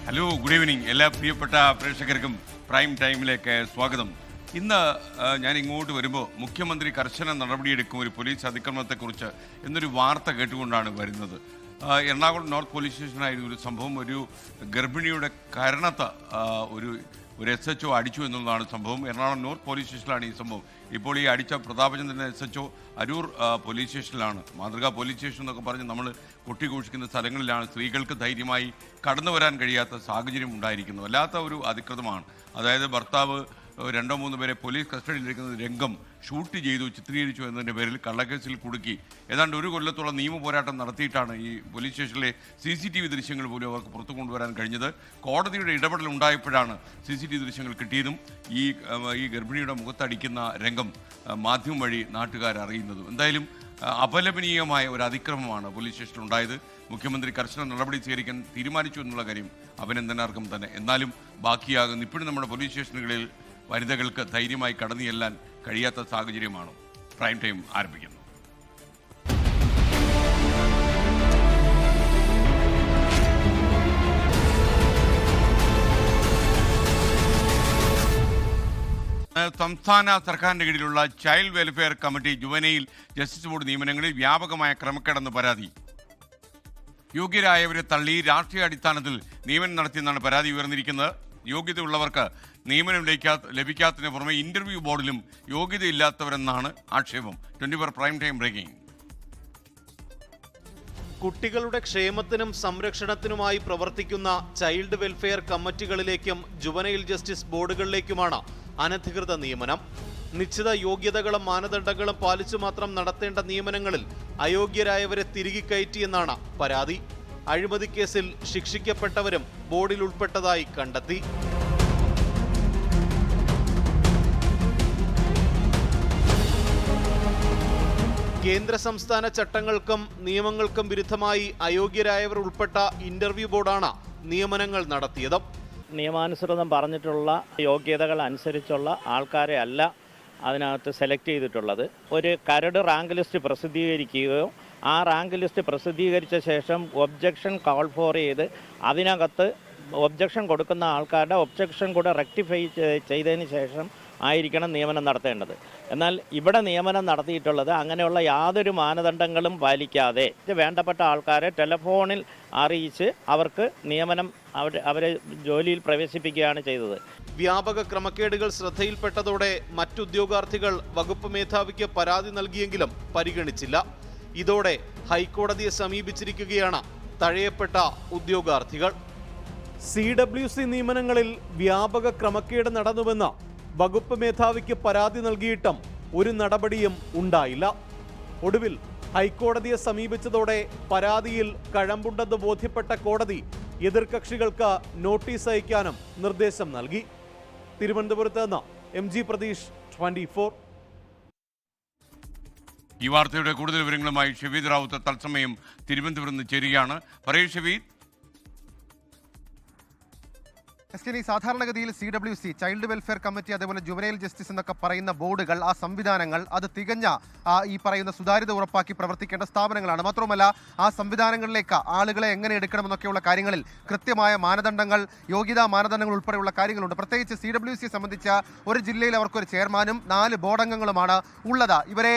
Hello, good evening. എല്ലാ പ്രിയപ്പെട്ട പ്രേക്ഷകർക്കും പ്രൈം ടൈമിലേക്ക് സ്വാഗതം. ഇന്ന് ഞാൻ ഇങ്ങോട്ട് വരുമ്പോൾ മുഖ്യമന്ത്രി കർശന നടപടിയെടുക്കും ഒരു പോലീസ് അതിക്രമത്തെക്കുറിച്ച് എന്നൊരു വാർത്ത കേട്ടുകൊണ്ടാണ് വരുന്നത്. എറണാകുളം നോർത്ത് പോലീസ് സ്റ്റേഷനായിരുന്നു ഒരു സംഭവം. ഒരു ഗർഭിണിയുടെ കരണത്ത് ഒരു SHO അടിച്ചു എന്നുള്ളതാണ് സംഭവം. എറണാകുളം നോർത്ത് പോലീസ് സ്റ്റേഷനിലാണ് ഈ സംഭവം. ഇപ്പോൾ ഈ അടിച്ച പ്രതാപചന്ദ്രൻ SHO അരൂർ പോലീസ് സ്റ്റേഷനിലാണ്. മാതൃകാ പോലീസ് സ്റ്റേഷൻ എന്നൊക്കെ പറഞ്ഞ് നമ്മൾ കൊട്ടിഘോഷിക്കുന്ന സ്ഥലങ്ങളിലാണ് സ്ത്രീകൾക്ക് ധൈര്യമായി കടന്നു വരാൻ കഴിയാത്ത സാഹചര്യം ഉണ്ടായിരിക്കുന്നു. വല്ലാത്ത ഒരു അതിക്രമമാണ്. അതായത് ഭർത്താവ് 2-3 പേരെ പോലീസ് കസ്റ്റഡിയിലിരിക്കുന്ന രംഗം ഷൂട്ട് ചെയ്തു, ചിത്രീകരിച്ചു എന്നതിൻ്റെ പേരിൽ കള്ളക്കേസിൽ കുടുക്കി ഏതാണ്ട് ഒരു കൊല്ലത്തോളം നിയമ പോരാട്ടം നടത്തിയിട്ടാണ് ഈ പോലീസ് സ്റ്റേഷനിലെ CCTV ദൃശ്യങ്ങൾ പോലും അവർക്ക് പുറത്തു കൊണ്ടുവരാൻ കഴിഞ്ഞത്. കോടതിയുടെ ഇടപെടൽ ഉണ്ടായപ്പോഴാണ് CCTV ദൃശ്യങ്ങൾ കിട്ടിയതും ഈ ഗർഭിണിയുടെ മുഖത്തടിക്കുന്ന രംഗം മാധ്യമം വഴി നാട്ടുകാർ അറിയുന്നതും. എന്തായാലും അപലപനീയമായ ഒരു അതിക്രമമാണ് പോലീസ് സ്റ്റേഷനിൽ ഉണ്ടായത്. മുഖ്യമന്ത്രി കർശന നടപടി സ്വീകരിക്കാൻ തീരുമാനിച്ചു എന്നുള്ള കാര്യം അഭിനന്ദനാർഹം തന്നെ. എന്നാലും ബാക്കിയാകുന്ന ഇപ്പോഴും നമ്മുടെ പോലീസ് സ്റ്റേഷനുകളിൽ വനിതകൾക്ക് ധൈര്യമായി കടന്നു ചെല്ലാൻ കഴിയാത്ത സാഹചര്യമാണ്. പ്രൈം ടൈം ആരംഭിക്കുന്നു. സംസ്ഥാന സർക്കാരിൻ്റെ കീഴിലുള്ള child welfare committee juvenile justice board നിയമനങ്ങളിൽ വ്യാപകമായ ക്രമക്കേടെന്ന് പരാതി. യോഗ്യരായവരെ തള്ളി രാഷ്ട്രീയ അടിസ്ഥാനത്തിൽ നിയമനം നടത്തിയെന്നാണ് പരാതി ഉയർന്നിരിക്കുന്നത്. യോഗ്യതയുള്ളവർക്ക് നിയമനം ലഭിക്കാത്തതിന് പുറമെ ഇന്റർവ്യൂ ബോർഡിലും യോഗ്യതയില്ലാത്തവരെന്നാണ് ആക്ഷേപം. 24 പ്രൈം ടൈം ബ്രേക്കിംഗ്. കുട്ടികളുടെ ക്ഷേമത്തിനും സംരക്ഷണത്തിനുമായി പ്രവർത്തിക്കുന്ന ചൈൽഡ് വെൽഫെയർ കമ്മിറ്റികളിലേക്കും ജുവനൈൽ ജസ്റ്റിസ് ബോർഡുകളിലേക്കുമാണ് അനധികൃത നിയമനം. നിശ്ചിത യോഗ്യതകളും മാനദണ്ഡങ്ങളും പാലിച്ചു മാത്രം നടത്തേണ്ട നിയമനങ്ങളിൽ അയോഗ്യരായവരെ തിരികെ കയറ്റിയെന്നാണ് പരാതി. അഴിമതി കേസിൽ ശിക്ഷിക്കപ്പെട്ടവരും ബോർഡിൽ ഉൾപ്പെട്ടതായി കണ്ടെത്തി. കേന്ദ്ര സംസ്ഥാന ചട്ടങ്ങൾക്കും നിയമങ്ങൾക്കും വിരുദ്ധമായി അയോഗ്യരായവർ ഉൾപ്പെട്ട ഇന്റർവ്യൂ ബോർഡാണ് നിയമനങ്ങൾ നടത്തിയത്. നിയമാനുസൃതം പറഞ്ഞിട്ടുള്ള യോഗ്യതകൾ അനുസരിച്ചുള്ള ആൾക്കാരെ അല്ല അതിനകത്ത് സെലക്ട് ചെയ്തിട്ടുള്ളത്. ഒരു കരട് റാങ്ക് ലിസ്റ്റ് പ്രസിദ്ധീകരിക്കുകയോ ആ റാങ്ക് ലിസ്റ്റ് പ്രസിദ്ധീകരിച്ച ശേഷം ഒബ്ജക്ഷൻ കോൾ ഫോർ ചെയ്ത് അതിനകത്ത് ഒബ്ജക്ഷൻ കൊടുക്കുന്ന ആൾക്കാരുടെ ഒബ്ജക്ഷൻ കൂടെ റെക്ടിഫൈ ചെയ്തതിന് ശേഷം ആയിരിക്കണം നിയമനം നടത്തേണ്ടത്. എന്നാൽ ഇവിടെ നിയമനം നടത്തിയിട്ടുള്ളത് അങ്ങനെയുള്ള യാതൊരു മാനദണ്ഡങ്ങളും പാലിക്കാതെ വേണ്ടപ്പെട്ട ആൾക്കാരെ ടെലിഫോണിൽ അറിയിച്ച് അവർക്ക് നിയമനം അവരെ ജോലിയിൽ പ്രവേശിപ്പിക്കുകയാണ് ചെയ്തത്. വ്യാപക ക്രമക്കേടുകൾ ശ്രദ്ധയിൽപ്പെട്ടതോടെ മറ്റുദ്യോഗാർത്ഥികൾ വകുപ്പ് മേധാവിക്ക് പരാതി നൽകിയെങ്കിലും പരിഗണിച്ചില്ല. ഇതോടെ ഹൈക്കോടതിയെ സമീപിച്ചിരിക്കുകയാണ് തഴയപ്പെട്ട ഉദ്യോഗാർത്ഥികൾ. CWC നിയമനങ്ങളിൽ വ്യാപക ക്രമക്കേട് നടന്നുവെന്ന് വകുപ്പ് മേധാവിക്ക് പരാതി നൽകിയിട്ടും ഒരു നടപടിയും ഉണ്ടായില്ല. ഒടുവിൽ ഹൈക്കോടതിയെ സമീപിച്ചതോടെ പരാതിയിൽ കഴമ്പുണ്ടെന്ന് ബോധ്യപ്പെട്ട കോടതി എതിർകക്ഷികൾക്ക് നോട്ടീസ് അയക്കാനും നിർദ്ദേശം നൽകി. തിരുവനന്തപുരത്ത് നിന്ന് MG പ്രതീഷ്, 24. ഈ വാർത്തയുടെ കൂടുതൽ വിവരങ്ങളുമായി ഷെവീദ് റാവുത്ത് തത്സമയം തിരുവനന്തപുരത്ത് നിന്ന് ചേരുകയാണ്. പറയൂ ഷെവീദ്. സാധാരണഗതിയിൽ CWC ചൈൽഡ് വെൽഫെയർ കമ്മിറ്റി അതേപോലെ ജുവനൈൽ ജസ്റ്റിസ് എന്നൊക്കെ പറയുന്ന ബോർഡുകൾ, ആ സംവിധാനങ്ങൾ അത് തികഞ്ഞ ഈ പറയുന്ന സുതാര്യത ഉറപ്പാക്കി പ്രവർത്തിക്കേണ്ട സ്ഥാപനങ്ങളാണ്. മാത്രമല്ല ആ സംവിധാനങ്ങളിലേക്ക് ആളുകളെ എങ്ങനെ എടുക്കണമെന്നൊക്കെയുള്ള കാര്യങ്ങളിൽ കൃത്യമായ മാനദണ്ഡങ്ങൾ, യോഗ്യതാ മാനദണ്ഡങ്ങൾ ഉൾപ്പെടെയുള്ള കാര്യങ്ങളുണ്ട്. പ്രത്യേകിച്ച് CWC സംബന്ധിച്ച ഒരു ജില്ലയിൽ അവർക്കൊരു ചെയർമാനും 4 ബോർഡംഗങ്ങളുമാണ് ഉള്ളത്. ഇവരെ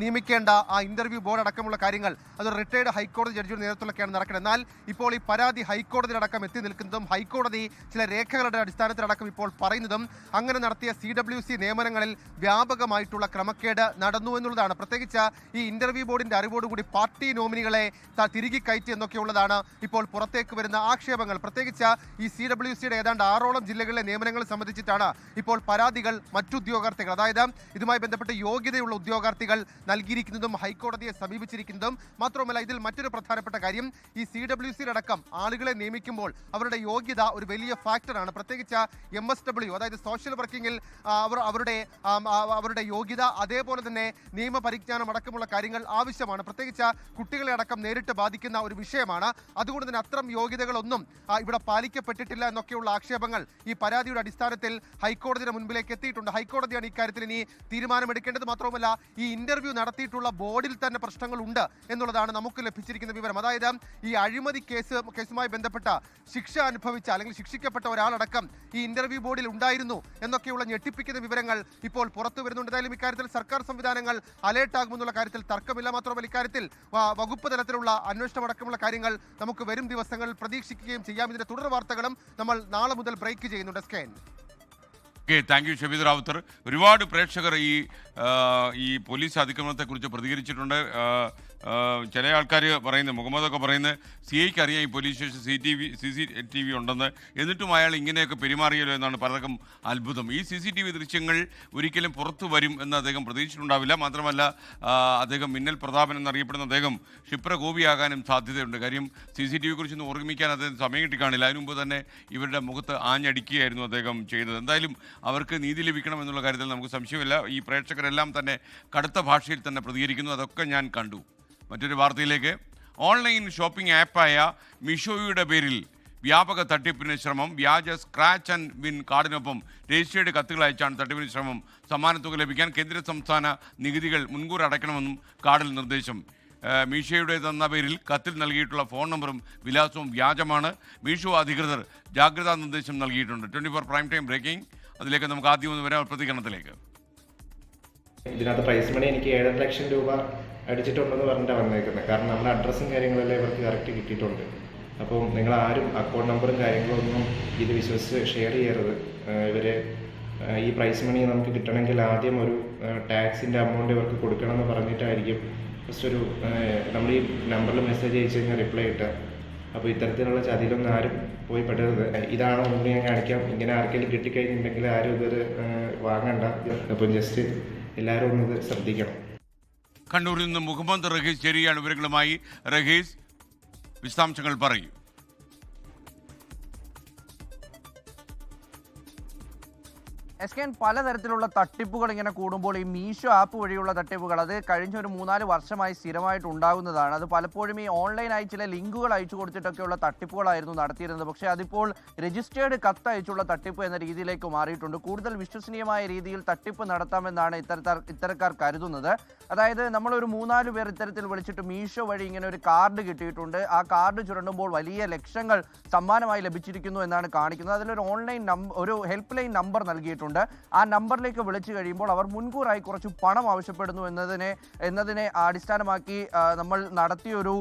നിയമിക്കേണ്ട ആ ഇന്റർവ്യൂ ബോർഡ് അടക്കമുള്ള കാര്യങ്ങൾ അത് റിട്ടയർഡ് ഹൈക്കോടതി ജഡ്ജിയുടെ നേതൃത്വത്തിലൊക്കെയാണ് നടക്കുന്നത്. എന്നാൽ ഇപ്പോൾ ഈ പരാതി ഹൈക്കോടതിയിലടക്കം എത്തി നിൽക്കുന്നതും ഹൈക്കോടതി ചില രേഖകളുടെ അടിസ്ഥാനത്തിലടക്കം ഇപ്പോൾ പറയുന്നതും അങ്ങനെ നടത്തിയ CWC നിയമനങ്ങളിൽ വ്യാപകമായിട്ടുള്ള ക്രമക്കേട് നടന്നു എന്നുള്ളതാണ്. പ്രത്യേകിച്ച് ഈ ഇന്റർവ്യൂ ബോർഡിന്റെ അറിവോടുകൂടി പാർട്ടി നോമിനികളെ തിരികെ കയറ്റി എന്നൊക്കെയുള്ളതാണ് ഇപ്പോൾ പുറത്തേക്ക് വരുന്ന ആക്ഷേപങ്ങൾ. പ്രത്യേകിച്ച് ഈ CWCയുടെ ഏതാണ്ട് 6ഓളം ജില്ലകളിലെ നിയമനങ്ങൾ സംബന്ധിച്ചിട്ടാണ് ഇപ്പോൾ പരാതികൾ മറ്റുദ്യോഗാർത്ഥികൾ, അതായത് ഇതുമായി ബന്ധപ്പെട്ട് യോഗ്യതയുള്ള ഉദ്യോഗാർത്ഥികൾ നൽകിയിരിക്കുന്നതും ഹൈക്കോടതിയെ സമീപിച്ചിരിക്കുന്നതും. മാത്രമല്ല ഇതിൽ മറ്റൊരു പ്രധാനപ്പെട്ട കാര്യം, ഈ CWCയിലടക്കം ആളുകളെ നിയമിക്കുമ്പോൾ അവരുടെ യോഗ്യത ഒരു വലിയ ഫാക്ടർ സെക്ടറാണ്. പ്രത്യേകിച്ച് MSW, അതായത് സോഷ്യൽ വർക്കിങ്ങിൽ അവരുടെ യോഗ്യത, അതേപോലെ തന്നെ നിയമപരിജ്ഞാനം അടക്കമുള്ള കാര്യങ്ങൾ ആവശ്യമാണ്. പ്രത്യേകിച്ച് കുട്ടികളെ അടക്കം നേരിട്ട് ബാധിക്കുന്ന ഒരു വിഷയമാണ്. അതുകൊണ്ട് തന്നെ അത്തരം യോഗ്യതകളൊന്നും ഇവിടെ പാലിക്കപ്പെട്ടിട്ടില്ല എന്നൊക്കെയുള്ള ആക്ഷേപങ്ങൾ ഈ പരാതിയുടെ അടിസ്ഥാനത്തിൽ ഹൈക്കോടതിയുടെ മുൻപിലേക്ക് എത്തിയിട്ടുണ്ട്. ഹൈക്കോടതിയാണ് ഇക്കാര്യത്തിൽ ഇനി തീരുമാനമെടുക്കേണ്ടത്. മാത്രവുമല്ല, ഈ ഇന്റർവ്യൂ നടത്തിയിട്ടുള്ള ബോർഡിൽ തന്നെ പ്രശ്നങ്ങളുണ്ട് എന്നുള്ളതാണ് നമുക്ക് ലഭിച്ചിരിക്കുന്ന വിവരം. അതായത് ഈ അഴിമതി കേസുമായി ബന്ധപ്പെട്ട ശിക്ഷ അനുഭവിച്ച അല്ലെങ്കിൽ ശിക്ഷിക്കപ്പെട്ട ഒരാളടക്കം ഈ ഇന്റർവ്യൂ ബോർഡിൽ ഉണ്ടായിരുന്നു എന്നൊക്കെയുള്ള ഞെട്ടിപ്പിക്കുന്ന വിവരങ്ങൾ ഇപ്പോൾ പുറത്തു വരുന്നുണ്ട്. എന്തായാലും ഇക്കാര്യത്തിൽ സർക്കാർ സംവിധാനങ്ങൾ അലേർട്ടാകുമെന്നുള്ള കാര്യത്തിൽ തർക്കമില്ല. മാത്രമല്ല, ഇക്കാര്യത്തിൽ വകുപ്പ് തലത്തിലുള്ള അന്വേഷണം അടക്കമുള്ള കാര്യങ്ങൾ നമുക്ക് വരും ദിവസങ്ങളിൽ പ്രതീക്ഷിക്കുകയും ചെയ്യാം. ഇതിന്റെ തുടർ വാർത്തകളും നമ്മൾ നാളെ മുതൽ ബ്രേക്ക് ചെയ്യുന്നുണ്ട്. Scan. Okay, thank you Shabeed Rawther. ഒരുപാട് പ്രേക്ഷകർ ഈ പോലീസ് അതിക്രമണത്തെക്കുറിച്ച് പ്രതികരിച്ചിട്ടുണ്ട്. ചില ആൾക്കാർ പറയുന്നത്, മുഹമ്മദൊക്കെ പറയുന്നത്, CIക്ക് അറിയാം ഈ പോലീസ് സ്റ്റേഷൻ CCTV ഉണ്ടെന്ന്, എന്നിട്ടും അയാൾ ഇങ്ങനെയൊക്കെ പെരുമാറിയല്ലോ എന്നാണ് പലർക്കും അത്ഭുതം. ഈ CCTV ദൃശ്യങ്ങൾ ഒരിക്കലും പുറത്തു വരും എന്ന് അദ്ദേഹം പ്രതീക്ഷിച്ചിട്ടുണ്ടാവില്ല. മാത്രമല്ല, അദ്ദേഹം മിന്നൽ പ്രതാപൻ എന്നറിയപ്പെടുന്ന അദ്ദേഹം ക്ഷിപ്രകോപിയാകാനും സാധ്യതയുണ്ട്. കാര്യം CCTV കുറിച്ചൊന്നും ഓർമ്മിക്കാൻ അദ്ദേഹം സമയം കിട്ടിക്കാണില്ല. അതിനു മുമ്പ് തന്നെ ഇവരുടെ മുഖത്ത് ആഞ്ഞടിക്കുകയായിരുന്നു അദ്ദേഹം ചെയ്തത്. എന്തായാലും അവർക്ക് നീതി ലഭിക്കണം എന്നുള്ള കാര്യത്തിൽ നമുക്ക് സംശയമില്ല. ഈ പ്രേക്ഷകരെല്ലാം തന്നെ കടുത്ത ഭാഷയിൽ തന്നെ പ്രതികരിക്കുന്നു. അതൊക്കെ ഞാൻ കണ്ടു. മറ്റൊരു വാർത്തയിലേക്ക്. ഓൺലൈൻ ഷോപ്പിംഗ് ആപ്പായ മീഷോയുടെ പേരിൽ വ്യാപക തട്ടിപ്പിന് ശ്രമം. വ്യാജ സ്ക്രാച്ച് ആൻഡ് വിൻ കാർഡിനൊപ്പം രജിസ്റ്റേർഡ് കത്തുകൾ അയച്ചാണ് തട്ടിപ്പിന് ശ്രമം. സമ്മാന തുക ലഭിക്കാൻ കേന്ദ്ര സംസ്ഥാന നികുതികൾ മുൻകൂർ അടയ്ക്കണമെന്നും കാർഡിൽ നിർദ്ദേശം. മീഷോയുടേതെന്ന പേരിൽ കത്തിൽ നൽകിയിട്ടുള്ള ഫോൺ നമ്പറും വിലാസവും വ്യാജമാണ്. മീഷോ അധികൃതർ ജാഗ്രതാ നിർദ്ദേശം നൽകിയിട്ടുണ്ട്. 24 പ്രൈം ടൈം ബ്രേക്കിംഗ്. അതിലേക്ക് നമുക്ക് ആദ്യം ഒന്ന് വരാം പ്രതികരണത്തിലേക്ക്. ഇതിനകത്ത് പ്രൈസ് മണി എനിക്ക് 7.5 ലക്ഷം രൂപ അടിച്ചിട്ടുണ്ടെന്ന് പറഞ്ഞിട്ടാണ് വന്നേക്കുന്നത്. കാരണം നമ്മുടെ അഡ്രസ്സും കാര്യങ്ങളെല്ലാം ഇവർക്ക് കറക്റ്റ് കിട്ടിയിട്ടുണ്ട്. അപ്പം നിങ്ങൾ ആരും അക്കൗണ്ട് നമ്പറും കാര്യങ്ങളൊന്നും ഇത് വിശ്വസിച്ച് ഷെയർ ചെയ്യരുത്. ഇവർ ഈ പ്രൈസ് മണി നമുക്ക് കിട്ടണമെങ്കിൽ ആദ്യം ഒരു ടാക്സിൻ്റെ എമൗണ്ട് ഇവർക്ക് കൊടുക്കണമെന്ന് പറഞ്ഞിട്ടായിരിക്കും ജസ്റ്റ് ഒരു നമ്മൾ ഈ നമ്പറിൽ മെസ്സേജ് അയച്ചു കഴിഞ്ഞാൽ റിപ്ലൈ കിട്ടുക. അപ്പോൾ ഇത്തരത്തിലുള്ള ചതിയിലൊന്നും ആരും പോയി പെടരുത്. ഇതാണോ ഒന്നും ഞാൻ കാണിക്കാം. ഇങ്ങനെ ആർക്കെങ്കിലും കിട്ടിക്കഴിഞ്ഞിട്ടുണ്ടെങ്കിൽ ആരും ഇതൊരു വാങ്ങണ്ട. അപ്പം ജസ്റ്റ് എല്ലാവരും ഒന്നത് ശ്രദ്ധിക്കണം. കണ്ണൂരിൽ നിന്ന് മുഹമ്മദ് റഹീസ് ചേരുകയാണ് വിവരങ്ങളുമായി. റഹീസ്, വിശദാംശങ്ങൾ പറയൂ. എസ്കെൻ, പലതരത്തിലുള്ള തട്ടിപ്പുകൾ ഇങ്ങനെ കൂടുമ്പോൾ ഈ മീഷോ ആപ്പ് വഴിയുള്ള തട്ടിപ്പുകൾ അത് കഴിഞ്ഞ ഒരു 3-4 വർഷമായി സ്ഥിരമായിട്ട് ഉണ്ടാകുന്നതാണ്. അത് പലപ്പോഴും ഈ ഓൺലൈനായി ചില ലിങ്കുകൾ അയച്ചു കൊടുത്തിട്ടൊക്കെയുള്ള തട്ടിപ്പുകായിരുന്നു നടത്തിയിരുന്നത്. പക്ഷേ അതിപ്പോൾ രജിസ്റ്റേർഡ് കത്ത് അയച്ചുള്ള തട്ടിപ്പ് എന്ന രീതിയിലേക്ക് മാറിയിട്ടുണ്ട്. കൂടുതൽ വിശ്വസനീയമായ രീതിയിൽ തട്ടിപ്പ് നടത്താമെന്നാണ് ഇത്തരക്കാർ കരുതുന്നത്. അതായത് നമ്മളൊരു 3-4 പേർ ഇത്തരത്തിൽ വിളിച്ചിട്ട് മീഷോ വഴി ഇങ്ങനെ ഒരു കാർഡ് കിട്ടിയിട്ടുണ്ട്, ആ കാർഡ് ചുരണ്ടുമ്പോൾ വലിയ ലക്ഷങ്ങൾ സമ്മാനമായി ലഭിച്ചിരിക്കുന്നു എന്നാണ് കാണിക്കുന്നത്. അതിലൊരു ഒരു ഹെൽപ്പ് ലൈൻ നമ്പർ നൽകിയിട്ടുണ്ട്. ആ നമ്പറിലേക്ക് വിളിച്ചു കഴിയുമ്പോൾ അവർ മുൻകൂറായി കുറച്ച് പണം ആവശ്യപ്പെടുന്നു എന്നതിനെ അടിസ്ഥാനമാക്കി നമ്മൾ നടത്തിയൊരു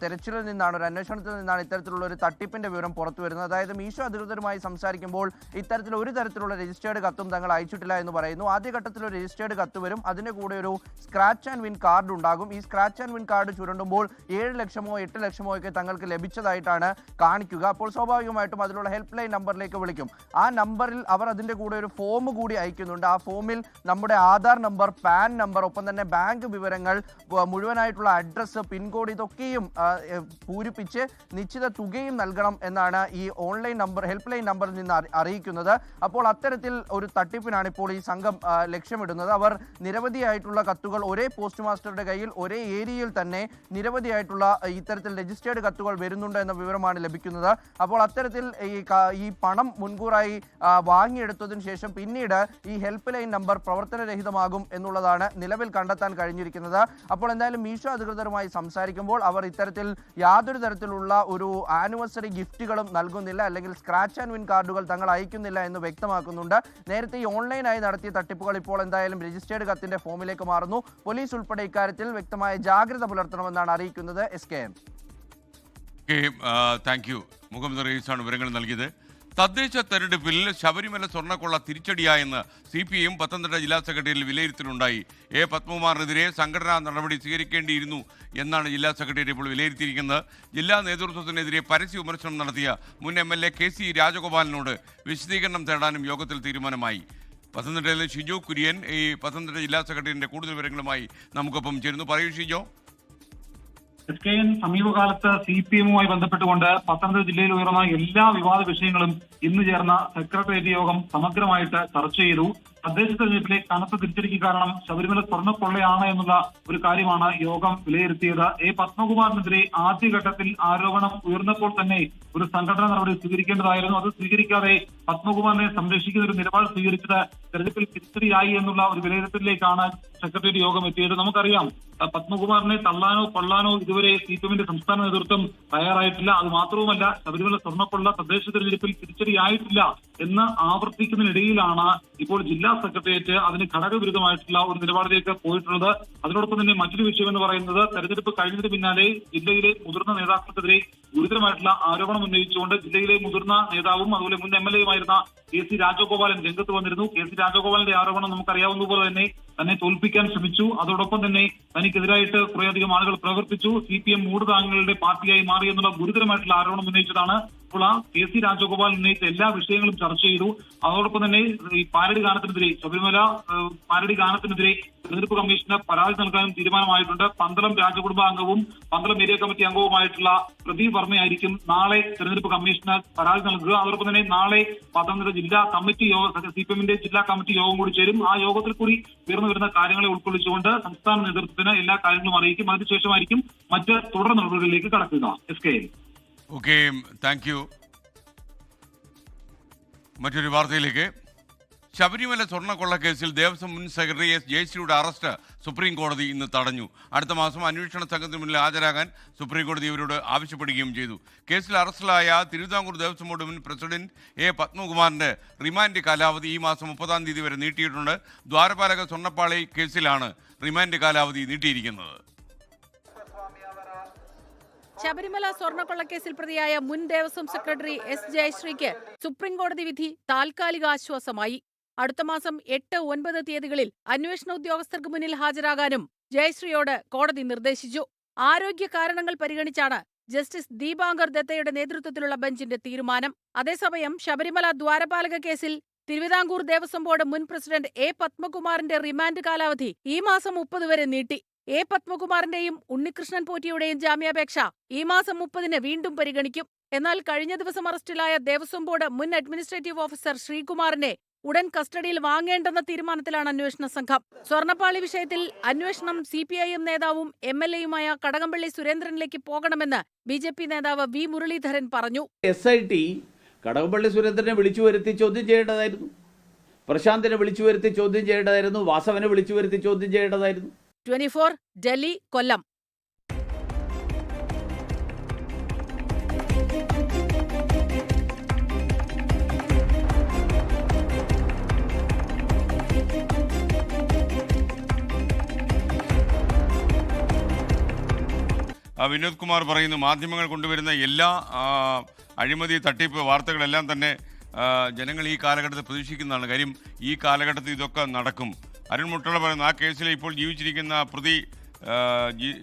തെരച്ചിലിൽ നിന്നാണ്, ഒരു അന്വേഷണത്തിൽ നിന്നാണ് ഇത്തരത്തിലുള്ള ഒരു തട്ടിപ്പിന്റെ വിവരം പുറത്തു വരുന്നത്. അതായത് മീഷോ അധികൃതരുമായി സംസാരിക്കുമ്പോൾ ഇത്തരത്തിൽ ഒരു തരത്തിലുള്ള രജിസ്റ്റേർഡ് കത്തും തങ്ങൾ അയച്ചിട്ടില്ല എന്ന് പറയുന്നു. ആദ്യഘട്ടത്തിൽ ഒരു രജിസ്റ്റേർഡ് കത്ത് വരും, അതിന് കൂടെ ഒരു സ്ക്രാച്ച് ആൻഡ് വിൻ കാർഡ് ഉണ്ടാകും. ഈ സ്ക്രാച്ച് ആൻഡ് വിൻ കാർഡ് ചുരണ്ടുമ്പോൾ 7 ലക്ഷമോ 8 ലക്ഷമോ ഒക്കെ തങ്ങൾക്ക് ലഭിച്ചതായിട്ടാണ് കാണിക്കുക. അപ്പോൾ സ്വാഭാവികമായിട്ടും അതിലുള്ള ഹെൽപ്പ് ലൈൻ നമ്പറിലേക്ക് വിളിക്കും. ആ നമ്പറിൽ അവർ അതിന്റെ കൂടെ ഒരു ഫോം കൂടി അയക്കുന്നുണ്ട്. ആ ഫോമിൽ നമ്മുടെ ആധാർ നമ്പർ, പാൻ നമ്പർ, ഒപ്പം തന്നെ ബാങ്ക് വിവരങ്ങൾ, മുഴുവനായിട്ടുള്ള അഡ്രസ്സ്, പിൻകോഡ് ഇതൊക്കെയും പൂരിപ്പിച്ച് നിശ്ചിത തുകയും നൽകണം എന്നാണ് ഈ ഓൺലൈൻ നമ്പർ, ഹെൽപ്പ് ലൈൻ നമ്പറിൽ നിന്ന് അറിയിക്കുന്നത്. അപ്പോൾ അത്തരത്തിൽ ഒരു തട്ടിപ്പിനാണ് ഇപ്പോൾ ഈ സംഘം ലക്ഷ്യമിടുന്നത്. അവർ നിരവധിയായിട്ടുള്ള കത്തുകൾ ഒരേ പോസ്റ്റ് മാസ്റ്ററുടെ കയ്യിൽ ഒരേ ഏരിയയിൽ തന്നെ നിരവധിയായിട്ടുള്ള ഇത്തരത്തിൽ രജിസ്റ്റേർഡ് കത്തുകൾ വരുന്നുണ്ട് എന്ന വിവരമാണ് ലഭിക്കുന്നത്. അപ്പോൾ അത്തരത്തിൽ ഈ പണം മുൻകൂറായി വാങ്ങിയെടുത്തതിന് ശേഷം പിന്നീട് ഈ ഹെൽപ്പ് ലൈൻ നമ്പർ പ്രവർത്തനരഹിതമാകും എന്നുള്ളതാണ് നിലവിൽ കണ്ടെത്താൻ കഴിഞ്ഞിരിക്കുന്നത്. അപ്പോൾ എന്തായാലും മീഷോ അധികൃതരുമായി സംസാരിക്കുമ്പോൾ അവർ ഇത്തരത്തിൽ യാതൊരു തരത്തിലുള്ള ഒരു ആനിവേഴ്സറി ഗിഫ്റ്റുകളും നൽകുന്നില്ല, അല്ലെങ്കിൽ സ്ക്രാച്ച് ആൻഡ് വിൻ കാർഡുകൾ തങ്ങൾ അയക്കുന്നില്ല എന്ന് വ്യക്തമാക്കുന്നുണ്ട്. നേരത്തെ ഈ ഓൺലൈനായി നടത്തിയ തട്ടിപ്പുകൾ ഇപ്പോൾ എന്തായാലും രജിസ്റ്റേർഡ് കത്തിന്റെ ഫോമിലേക്ക് മാറുന്നു. പോലീസ് ഉൾപ്പെടെ ഇക്കാര്യത്തിൽ വ്യക്തമായ ജാഗ്രത പുലർത്തണമെന്നാണ് അറിയിക്കുന്നത്. SKM. Thank you. മുഹമ്മദ് റഹീസാണ് വിവരങ്ങൾ നൽകിയത്. തദ്ദേശ തെരഞ്ഞെടുപ്പിൽ ശബരിമല സ്വർണ്ണക്കൊള്ള തിരിച്ചടിയായെന്ന് CPM പത്തനംതിട്ട ജില്ലാ സെക്രട്ടറിയിൽ വിലയിരുത്തലുണ്ടായി. പത്മകുമാറിനെതിരെ സംഘടനാ നടപടി സ്വീകരിക്കേണ്ടിയിരുന്നു എന്നാണ് ജില്ലാ സെക്രട്ടറി ഇപ്പോൾ വിലയിരുത്തിയിരിക്കുന്നത്. ജില്ലാ നേതൃത്വത്തിനെതിരെ പരസ്യ വിമർശനം നടത്തിയ മുൻ MLA KC രാജഗോപാലിനോട് വിശദീകരണം തേടാനും യോഗത്തിൽ തീരുമാനമായി. പത്തനംതിട്ടയിലെ ഷിജോ കുര്യൻ ഈ പത്തനംതിട്ട ജില്ലാ സെക്രട്ടറിയുടെ കൂടുതൽ വിവരങ്ങളുമായി നമുക്കൊപ്പം ചേരുന്നു. പറയൂ ഷിജോ. SKN സമീപകാലത്ത് CPM-മായി ബന്ധപ്പെട്ടുകൊണ്ട് പത്തനംതിട്ട ജില്ലയിൽ ഉയർന്ന എല്ലാ വിവാദ വിഷയങ്ങളും ഇന്ന് ചേർന്ന സെക്രട്ടേറിയറ്റ് യോഗം സമഗ്രമായിട്ട് ചർച്ച ചെയ്തു. തദ്ദേശ തെരഞ്ഞെടുപ്പിലെ കനത്ത തിരിച്ചടിക്ക് കാരണം ശബരിമല സ്വർണ്ണക്കൊള്ളയാണ് എന്നുള്ള ഒരു കാര്യമാണ് യോഗം വിലയിരുത്തിയത്. A. പത്മകുമാറിനെതിരെ ആദ്യഘട്ടത്തിൽ ആരോപണം ഉയർന്നപ്പോൾ തന്നെ ഒരു സംഘടനാ നടപടി സ്വീകരിക്കേണ്ടതായിരുന്നു. അത് സ്വീകരിക്കാതെ പത്മകുമാറിനെ സംരക്ഷിക്കുന്ന ഒരു നിലപാട് സ്വീകരിച്ചത് തെരഞ്ഞെടുപ്പിൽ തിരിച്ചടിയായി എന്നുള്ള ഒരു വിലയിരുത്തലിലേക്കാണ് സെക്രട്ടേറിയറ്റ് യോഗം എത്തിയത്. നമുക്കറിയാം, പത്മകുമാറിനെ തള്ളാനോ കൊള്ളാനോ ഇതുവരെ CPM-ന്റെ സംസ്ഥാന നേതൃത്വം തയ്യാറായിട്ടില്ല. അത് മാത്രവുമല്ല, ശബരിമല സ്വർണ്ണക്കൊള്ള തദ്ദേശ തെരഞ്ഞെടുപ്പിൽ തിരിച്ചടിയായിട്ടില്ല എന്ന് ആവർത്തിക്കുന്നതിനിടയിലാണ് ഇപ്പോൾ ജില്ലാ സെക്രട്ടേറിയറ്റ് അതിന് ഘടകവിരുദ്ധമായിട്ടുള്ള ഒരു നിലപാടിലേക്ക് പോയിട്ടുള്ളത്. അതിനോടൊപ്പം തന്നെ മറ്റൊരു വിഷയം എന്ന് പറയുന്നത്, തെരഞ്ഞെടുപ്പ് കഴിഞ്ഞതിന് പിന്നാലെ ജില്ലയിലെ മുതിർന്ന നേതാക്കൾക്കെതിരെ ഗുരുതരമായിട്ടുള്ള ആരോപണം ഉന്നയിച്ചുകൊണ്ട് ജില്ലയിലെ മുതിർന്ന നേതാവും അതുപോലെ മുൻ MLA-യുമായിരുന്ന KC രാജഗോപാലൻ രംഗത്ത് വന്നിരുന്നു. KC രാജഗോപാലന്റെ ആരോപണം നമുക്കറിയാവുന്നതുപോലെ തന്നെ തോൽപ്പിക്കാൻ ശ്രമിച്ചു. അതോടൊപ്പം തന്നെ തനിക്കെതിരായിട്ട് കുറേയധികം ആളുകൾ പ്രവർത്തിച്ചു. CPM മൂടുതാങ്ങളുടെ പാർട്ടിയായി മാറി എന്നുള്ള ഗുരുതരമായിട്ടുള്ള ആരോപണം ഉന്നയിച്ചതാണ്. അപ്പോൾ ആ KC രാജഗോപാൽ ഉന്നയിച്ച എല്ലാ വിഷയങ്ങളും ചർച്ച ചെയ്തു. അതോടൊപ്പം തന്നെ ഈ പാരഡി ഗാനത്തിനെതിരെ, ശബരിമല പാരഡി ഗാനത്തിനെതിരെ തെരഞ്ഞെടുപ്പ് കമ്മീഷന് പരാതി നൽകാനും തീരുമാനമായിട്ടുണ്ട്. പന്തളം രാജകുടുംബാംഗവും പന്തളം ഏരിയ കമ്മിറ്റി അംഗവുമായിട്ടുള്ള പ്രദീപ് വർമ്മയായിരിക്കും നാളെ തെരഞ്ഞെടുപ്പ് കമ്മീഷന് പരാതി നൽകുക. അതോടൊപ്പം തന്നെ നാളെ പത്തനംതിട്ട ജില്ലാ കമ്മിറ്റി യോഗം, CPM-ന്റെ ജില്ലാ കമ്മിറ്റി യോഗം കൂടി ചേരും. ആ യോഗത്തിൽ കൂടി ഉയർന്നു വരുന്ന കാര്യങ്ങളെ ഉൾക്കൊള്ളിച്ചുകൊണ്ട് സംസ്ഥാന നേതൃത്വത്തിന് എല്ലാ കാര്യങ്ങളും അറിയിക്കും. അതിനുശേഷമായിരിക്കും മറ്റ് തുടർ നടപടികളിലേക്ക് കടക്കുക. SKN. Okay, thank U. മറ്റൊരു വാർത്തയിലേക്ക്. ശബരിമല സ്വർണ്ണക്കൊള്ള കേസിൽ ദേവസ്വം മുൻ സെക്രട്ടറി S. ജയശ്രീയുടെ അറസ്റ്റ് സുപ്രീം കോടതി ഇന്ന് തടഞ്ഞു. അടുത്ത മാസം അന്വേഷണ സംഘത്തിന് മുന്നിൽ ഹാജരാകാൻ സുപ്രീം കോടതി ഇവരോട് ആവശ്യപ്പെടുകയും ചെയ്തു. കേസിൽ അറസ്റ്റിലായ തിരുവിതാംകൂർ ദേവസ്വം ബോർഡ് മുൻ പ്രസിഡന്റ് A. പത്മകുമാറിന്റെ റിമാൻഡ് കാലാവധി ഈ മാസം 30-ാം തീയതി വരെ നീട്ടിയിട്ടുണ്ട്. ദ്വാരപാലക സ്വർണ്ണപ്പാളി കേസിലാണ് റിമാൻഡ് കാലാവധി നീട്ടിയിരിക്കുന്നത്. ശബരിമല സ്വർണ്ണക്കൊള്ളക്കേസിൽ പ്രതിയായ മുൻ ദേവസ്വം സെക്രട്ടറി S. ജയശ്രീക്ക് സുപ്രീം കോടതി വിധി താൽക്കാലിക ആശ്വാസമായി. അടുത്ത മാസം 8, 9 തീയതികളിൽ അന്വേഷണ ഉദ്യോഗസ്ഥർക്ക് മുന്നിൽ ഹാജരാകാനും ജയശ്രീയോട് കോടതി നിർദ്ദേശിച്ചു. ആരോഗ്യ കാരണങ്ങൾ പരിഗണിച്ചാണ് ജസ്റ്റിസ് ദീപാങ്കർ ദത്തയുടെ നേതൃത്വത്തിലുള്ള ബെഞ്ചിന്റെ തീരുമാനം. അതേസമയം ശബരിമല ദ്വാരപാലക കേസിൽ തിരുവിതാംകൂർ ദേവസ്വം ബോർഡ് മുൻ പ്രസിഡന്റ് A. പത്മകുമാറിന്റെ റിമാൻഡ് കാലാവധി ഈ മാസം 30 വരെ നീട്ടി. A. പത്മകുമാറിന്റെയും ഉണ്ണികൃഷ്ണൻ പോറ്റിയുടെയും ജാമ്യാപേക്ഷ ഈ മാസം 30-ന് വീണ്ടും പരിഗണിക്കും. എന്നാൽ കഴിഞ്ഞ ദിവസം അറസ്റ്റിലായ ദേവസ്വം ബോർഡ് മുൻ അഡ്മിനിസ്ട്രേറ്റീവ് ഓഫീസർ ശ്രീകുമാറിനെ ഉടൻ കസ്റ്റഡിയിൽ വാങ്ങേണ്ടെന്ന തീരുമാനത്തിലാണ് അന്വേഷണ സംഘം. സ്വർണ്ണപ്പാളി വിഷയത്തിൽ അന്വേഷണം CPIM നേതാവും MLA-യുമായ കടകംപള്ളി സുരേന്ദ്രനിലേക്ക് പോകണമെന്ന് BJP നേതാവ് V. മുരളീധരൻ പറഞ്ഞു. SIT കടകംപള്ളി സുരേന്ദ്രനെ വിളിച്ചു വരുത്തി ചോദ്യം ചെയ്യേണ്ടതായിരുന്നു. പ്രശാന്തിനെ വിളിച്ചു വരുത്തി ചോദ്യം ചെയ്യേണ്ടതായിരുന്നു. വാസവനെ വിളിച്ചു വരുത്തി ചോദ്യം ചെയ്യേണ്ടതായിരുന്നു. 24 ഡൽഹി, കൊല്ലം. വിനോദ് കുമാർ പറയുന്നു, മാധ്യമങ്ങൾ കൊണ്ടുവരുന്ന എല്ലാ അഴിമതി തട്ടിപ്പ് വാർത്തകളെല്ലാം തന്നെ ജനങ്ങൾ ഈ കാലഘട്ടത്തിൽ പ്രതീക്ഷിക്കുന്നതാണ്. കാര്യം ഈ കാലഘട്ടത്തിൽ ഇതൊക്കെ നടക്കും. അരുൺ മുട്ടള പറയുന്നു, ആ കേസിൽ ഇപ്പോൾ ജീവിച്ചിരിക്കുന്ന പ്രതി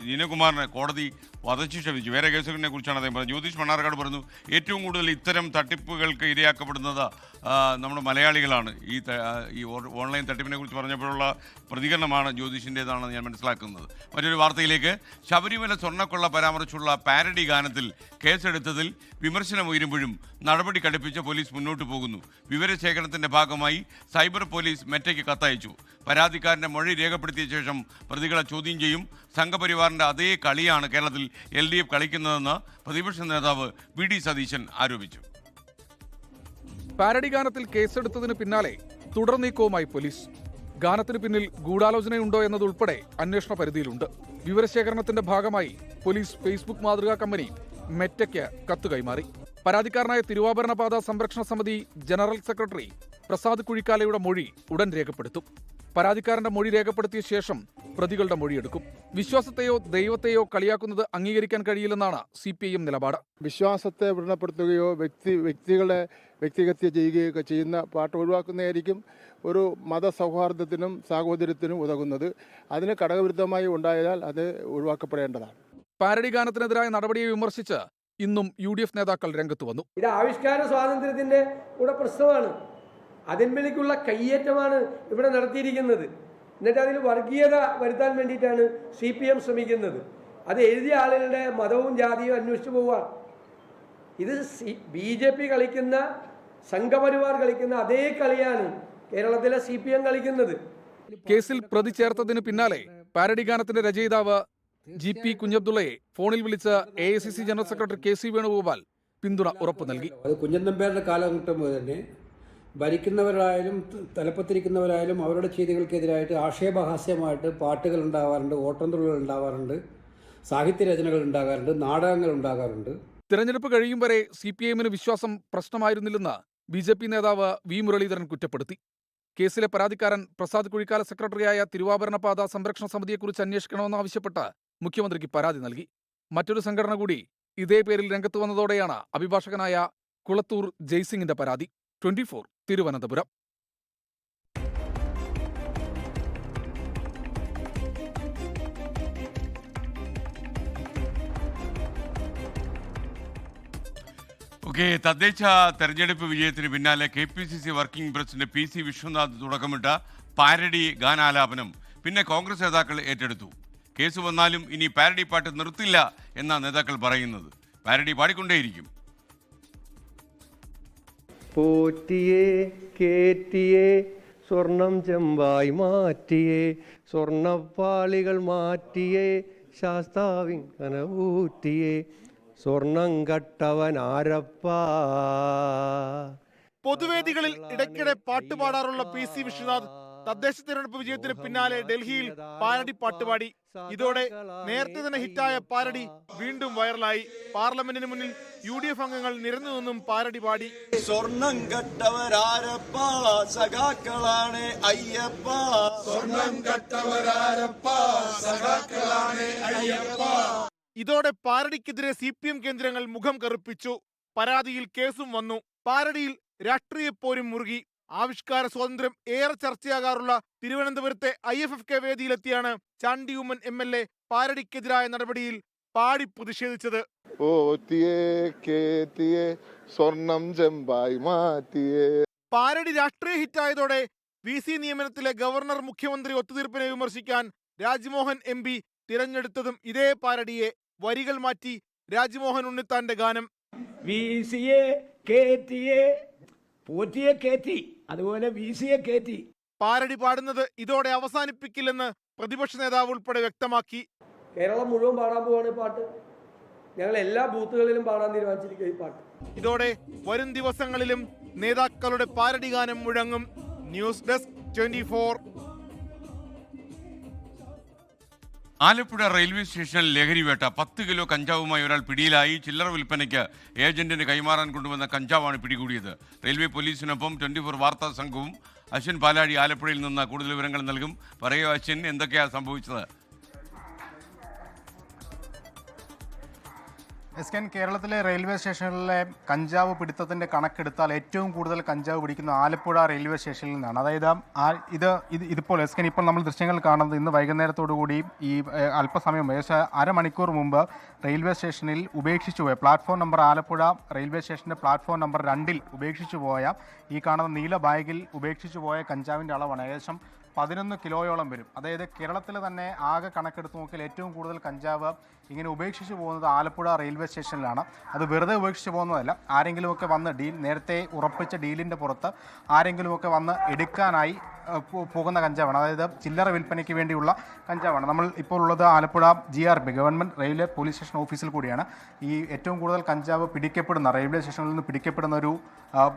ജിനകുമാറിന് കോടതി വധശിക്ഷ വിധിച്ചു. വേറെ കേസുകളെ കുറിച്ചാണ് അദ്ദേഹം പറഞ്ഞത്. ജ്യോതിഷ് മണ്ണാർക്കാട് പറഞ്ഞു, ഏറ്റവും കൂടുതൽ ഇത്തരം തട്ടിപ്പുകൾക്ക് ഇരയാക്കപ്പെടുന്നത് നമ്മുടെ മലയാളികളാണ്. ഈ ഓൺലൈൻ തട്ടിപ്പിനെ കുറിച്ച് പറഞ്ഞപ്പോഴുള്ള പ്രതികരണമാണ് ജ്യോതിഷിൻ്റേതാണെന്ന് ഞാൻ മനസ്സിലാക്കുന്നത്. മറ്റൊരു വാർത്തയിലേക്ക്. ശബരിമല സ്വർണ്ണക്കൊള്ള പരാമർശിച്ചുള്ള പാരഡി ഗാനത്തിൽ കേസെടുത്തതിൽ വിമർശനം ഉയരുമ്പോഴും നടപടി കടുപ്പിച്ച പോലീസ് മുന്നോട്ട് പോകുന്നു. വിവരശേഖരണത്തിൻ്റെ ഭാഗമായി സൈബർ പോലീസ് മെറ്റയ്ക്ക് കത്തയച്ചു. പരാതിക്കാരൻ്റെ മൊഴി രേഖപ്പെടുത്തിയ ശേഷം പ്രതികളെ ചോദ്യം ചെയ്യും. സംഘപരിവാറിൻ്റെ അതേ കളിയാണ് കേരളത്തിൽ LDF കളിക്കുന്നതെന്ന് പ്രതിപക്ഷ നേതാവ് VD സതീശൻ ആരോപിച്ചു. പാരഡി ഗാനത്തിൽ കേസെടുത്തതിന് പിന്നാലെ തുടർ നീക്കവുമായി പോലീസ്. ഗാനത്തിന് പിന്നിൽ ഗൂഢാലോചനയുണ്ടോ എന്നതുൾപ്പെടെ അന്വേഷണ പരിധിയിലുണ്ട്. വിവരശേഖരണത്തിന്റെ ഭാഗമായി പോലീസ് ഫേസ്ബുക്ക് മാതൃകാ കമ്പനി മെറ്റയ്ക്ക് കത്ത് കൈമാറി. പരാതിക്കാരനായ തിരുവാഭരണപാത സംരക്ഷണ സമിതി ജനറൽ സെക്രട്ടറി പ്രസാദ് കുഴിക്കാലയുടെ മൊഴി ഉടൻ രേഖപ്പെടുത്തും. പരാതിക്കാരന്റെ മൊഴി രേഖപ്പെടുത്തിയ ശേഷം പ്രതികളുടെ മൊഴിയെടുക്കും. വിശ്വാസത്തെയോ ദൈവത്തെയോ കളിയാക്കുന്നത് അംഗീകരിക്കാൻ കഴിയില്ലെന്നാണ് CPIM നിലപാട്. വിശ്വാസത്തെ വ്രണപ്പെടുത്തുകയോ വ്യക്തികളെ വ്യക്തിഹത്യ ചെയ്യുകയൊക്കെ ചെയ്യുന്ന പാട്ട് ഒഴിവാക്കുന്നതായിരിക്കും ഒരു മതസൗഹാർദ്ദത്തിനും സാഹോദര്യത്തിനും ഉതകുന്നത്. അതിന് ഘടകവിരുദ്ധമായി ഉണ്ടായാൽ അത് ഒഴിവാക്കപ്പെടേണ്ടതാണ്. പാരഡി ഗാനത്തിനെതിരായ നടപടിയെ വിമർശിച്ച് ഇന്നും UDF നേതാക്കൾ രംഗത്ത് വന്നു. ഇത് ആവിഷ്കാര സ്വാതന്ത്ര്യത്തിന്റെ കൂടെ പ്രശ്നമാണ്. അതിന്മേലേക്കുള്ള കയ്യേറ്റമാണ് ഇവിടെ നടത്തിയിരിക്കുന്നത്. എന്നിട്ട് അതിൽ വർഗീയത വരുത്താൻ വേണ്ടിയിട്ടാണ് CPM ശ്രമിക്കുന്നത്. അത് എഴുതിയ ആളുകളുടെ മതവും ജാതിയും അന്വേഷിച്ചു പോവുകയാണ്. ഇത് BJP കളിക്കുന്ന, സംഘപരിവാർ കളിക്കുന്ന അതേ കളിയാണ് കേരളത്തിലെ CPM കളിക്കുന്നത്. കേസിൽ പ്രതി ചേർത്തതിന് പിന്നാലെ പാരഡി ഗാനത്തിന്റെ രചയിതാവ് GP കുഞ്ഞബ്ദുള്ളയെ ഫോണിൽ വിളിച്ച് AICC general secretary KC Venugopal പിന്തുണ ഉറപ്പു നൽകി. അത് കുഞ്ഞൻ നമ്പ്യാരുടെ കാലഘട്ടം മുതൽ തന്നെ ഭരിക്കുന്നവരായാലും തലപ്പത്തിരിക്കുന്നവരായാലും അവരുടെ ചെയ്തികൾക്കെതിരായിട്ട് ആക്ഷേപഹാസ്യമായിട്ട് പാട്ടുകൾ ഉണ്ടാവാറുണ്ട്, ഓട്ടംതുള്ളുകൾ ഉണ്ടാവാറുണ്ട്, സാഹിത്യരചനകൾ ഉണ്ടാകാറുണ്ട്, നാടകങ്ങൾ ഉണ്ടാകാറുണ്ട്. തിരഞ്ഞെടുപ്പ് കഴിയും വരെ CPIM-ന് വിശ്വാസം പ്രശ്നമായിരുന്നില്ലെന്ന് BJP നേതാവ് V മുരളീധരൻ കുറ്റപ്പെടുത്തി. കേസിലെ പരാതിക്കാരൻ പ്രസാദ് കുഴിക്കാല സെക്രട്ടറിയായ തിരുവാഭരണപാത സംരക്ഷണ സമിതിയെക്കുറിച്ച് അന്വേഷിക്കണമെന്നാവശ്യപ്പെട്ട് മുഖ്യമന്ത്രിക്ക് പരാതി നൽകി. മറ്റൊരു സംഘടന കൂടി ഇതേ പേരിൽ രംഗത്ത് വന്നതോടെയാണ് അഭിഭാഷകനായ കുളത്തൂർ ജയ്സിംഗിന്റെ പരാതി. 24 തിരുവനന്തപുരം. ഓക്കെ, തദ്ദേശ തെരഞ്ഞെടുപ്പ് വിജയത്തിന് പിന്നാലെ KPCC working president PC Viswanath തുടക്കമിട്ട പാരഡി ഗാനാലാപനം പിന്നെ കോൺഗ്രസ് നേതാക്കൾ ഏറ്റെടുത്തു. കേസ് വന്നാലും ഇനി പാരഡി പാട്ട് നിർത്തില്ല എന്ന നേതാക്കൾ പറയുന്നത്. പാരഡി പാടിക്കൊണ്ടേയിരിക്കും. പോറ്റിയേ കേറ്റിയേ സ്വർണം ചെമ്പായി മാറ്റിയേ സ്വർണപ്പാളികൾ മാറ്റിയേ ശാസ്താവിൻ കനവൂറ്റിയേ സ്വർണം കട്ടവൻ ആരപ്പാ. പൊതുവേദികളിൽ ഇടയ്ക്കിടെ പാട്ടുപാടാറുള്ള PC വിശ്വനാഥ് തദ്ദേശ തിരഞ്ഞെടുപ്പ് വിജയത്തിന് പിന്നാലെ ഡൽഹിയിൽ പാരഡി പാട്ടുപാടി. ഇതോടെ നേരത്തെ തന്നെ ഹിറ്റായ പാരഡി വീണ്ടും വൈറലായി. പാർലമെന്റിന് മുന്നിൽ UDF അംഗങ്ങൾ നിരന്നു നിന്നും പാരഡി പാടി. സ്വർണം കട്ടവരാരപ്പ സഖാക്കളാണ് അയ്യപ്പ, സ്വർണം കട്ടവരാരപ്പ സഖാക്കളാണ് അയ്യപ്പ. ഇതോടെ പാരഡിക്കെതിരെ CPM കേന്ദ്രങ്ങൾ മുഖം കറുപ്പിച്ചു. പരാതിയിൽ കേസും വന്നു. പാരഡിയിൽ രാഷ്ട്രീയ പോരും മുറുകി. ആവിഷ്കാര സ്വാതന്ത്ര്യം ഏറെ ചർച്ചയാകാറുള്ള തിരുവനന്തപുരത്തെ IFFK വേദിയിലെത്തിയാണ് ചാണ്ടി ഉമ്മൻ MLA പാരഡിക്കെതിരായ നടപടിയിൽ പാടി പ്രതിഷേധിച്ചത്. സ്വർണം ചെമ്പായി മാറ്റിയേ. പാരഡി രാഷ്ട്രീയ ഹിറ്റായതോടെ VC നിയമനത്തിലെ ഗവർണർ മുഖ്യമന്ത്രി ഒത്തുതീർപ്പിനെ വിമർശിക്കാൻ രാജ്മോഹൻ MP തിരഞ്ഞെടുത്തതും ഇതേ പാരഡിയെ. വരികൾ മാറ്റി രാജ്മോഹൻ ഉണ്ണിത്താന്റെ ഗാനം. VCയെ കേറ്റിയെ പോറ്റിയെ കേറ്റി, അതുപോലെ VCയെ കേറ്റി. പാരഡി പാടുന്നത് ഇതോടെ അവസാനിപ്പിക്കില്ലെന്ന് പ്രതിപക്ഷ നേതാവ് ഉൾപ്പെടെ വ്യക്തമാക്കി. കേരളം മുഴുവൻ പാടാൻ പോവാണ് ഈ പാട്ട്. ഞങ്ങൾ എല്ലാ ബൂത്തുകളിലും പാടാൻ തീരുമാനിച്ചിരിക്കുക ഈ പാട്ട്. ഇതോടെ വരും ദിവസങ്ങളിലും നേതാക്കളുടെ പാരഡി ഗാനം മുഴങ്ങും. News desk 24. ആലപ്പുഴ റെയിൽവേ സ്റ്റേഷനിൽ ലഹരിവേട്ട. 10 കിലോ കഞ്ചാവുമായി ഒരാൾ പിടിയിലായി. ചില്ലറ വിൽപ്പനയ്ക്ക് ഏജന്റിന് കൈമാറാൻ കൊണ്ടുവന്ന കഞ്ചാവാണ് പിടികൂടിയത്. റെയിൽവേ പോലീസിനൊപ്പം 24 വാർത്താ സംഘവും. അശ്വിൻ പാലാഴി ആലപ്പുഴയിൽ നിന്ന് കൂടുതൽ വിവരങ്ങൾ നൽകും. പറയൂ അശ്വിൻ, എന്തൊക്കെയാണ് സംഭവിച്ചത്? എസ്കൻ, കേരളത്തിലെ റെയിൽവേ സ്റ്റേഷനിലെ കഞ്ചാവ് പിടുത്തത്തിൻ്റെ കണക്കെടുത്താൽ ഏറ്റവും കൂടുതൽ കഞ്ചാവ് പിടിക്കുന്ന ആലപ്പുഴ റെയിൽവേ സ്റ്റേഷനിൽ നിന്നാണ്. അതായത് ഇതിപ്പോൾ എസ്കൻ ഇപ്പോൾ നമ്മൾ ദൃശ്യങ്ങൾ കാണുന്നത് ഇന്ന് വൈകുന്നേരത്തോടു കൂടി ഈ അല്പസമയം അരമണിക്കൂർ മുമ്പ് റെയിൽവേ സ്റ്റേഷനിൽ ഉപേക്ഷിച്ചു പോയ പ്ലാറ്റ്ഫോം നമ്പർ ആലപ്പുഴ റെയിൽവേ സ്റ്റേഷൻ്റെ പ്ലാറ്റ്ഫോം നമ്പർ 2-ൽ ഉപേക്ഷിച്ചു പോയ ഈ കാണുന്ന നീല ബാഗിൽ ഉപേക്ഷിച്ചു പോയ കഞ്ചാവിൻ്റെ അളവാണ് ഏകദേശം 11 കിലോയോളം വരും. അതായത് കേരളത്തിൽ തന്നെ ആകെ കണക്കെടുത്ത് നോക്കിയാൽ ഏറ്റവും കൂടുതൽ കഞ്ചാവ് ഇങ്ങനെ ഉപേക്ഷിച്ച് പോകുന്നത് ആലപ്പുഴ റെയിൽവേ സ്റ്റേഷനിലാണ്. അത് വെറുതെ ഉപേക്ഷിച്ച് പോകുന്നതല്ല, ആരെങ്കിലുമൊക്കെ വന്ന് നേരത്തെ ഉറപ്പിച്ച ഡീലിൻ്റെ പുറത്ത് ആരെങ്കിലുമൊക്കെ വന്ന് എടുക്കാനായി പോകുന്ന കഞ്ചാവാണ്. അതായത് ചില്ലറ വിൽപ്പനയ്ക്ക് വേണ്ടിയുള്ള കഞ്ചാവാണ്. നമ്മൾ ഇപ്പോൾ ഉള്ളത് Alappuzha GRP government railway police station ഓഫീസിൽ കൂടിയാണ്. ഈ ഏറ്റവും കൂടുതൽ കഞ്ചാവ് പിടിക്കപ്പെടുന്ന റെയിൽവേ സ്റ്റേഷനിൽ നിന്ന് പിടിക്കപ്പെടുന്ന ഒരു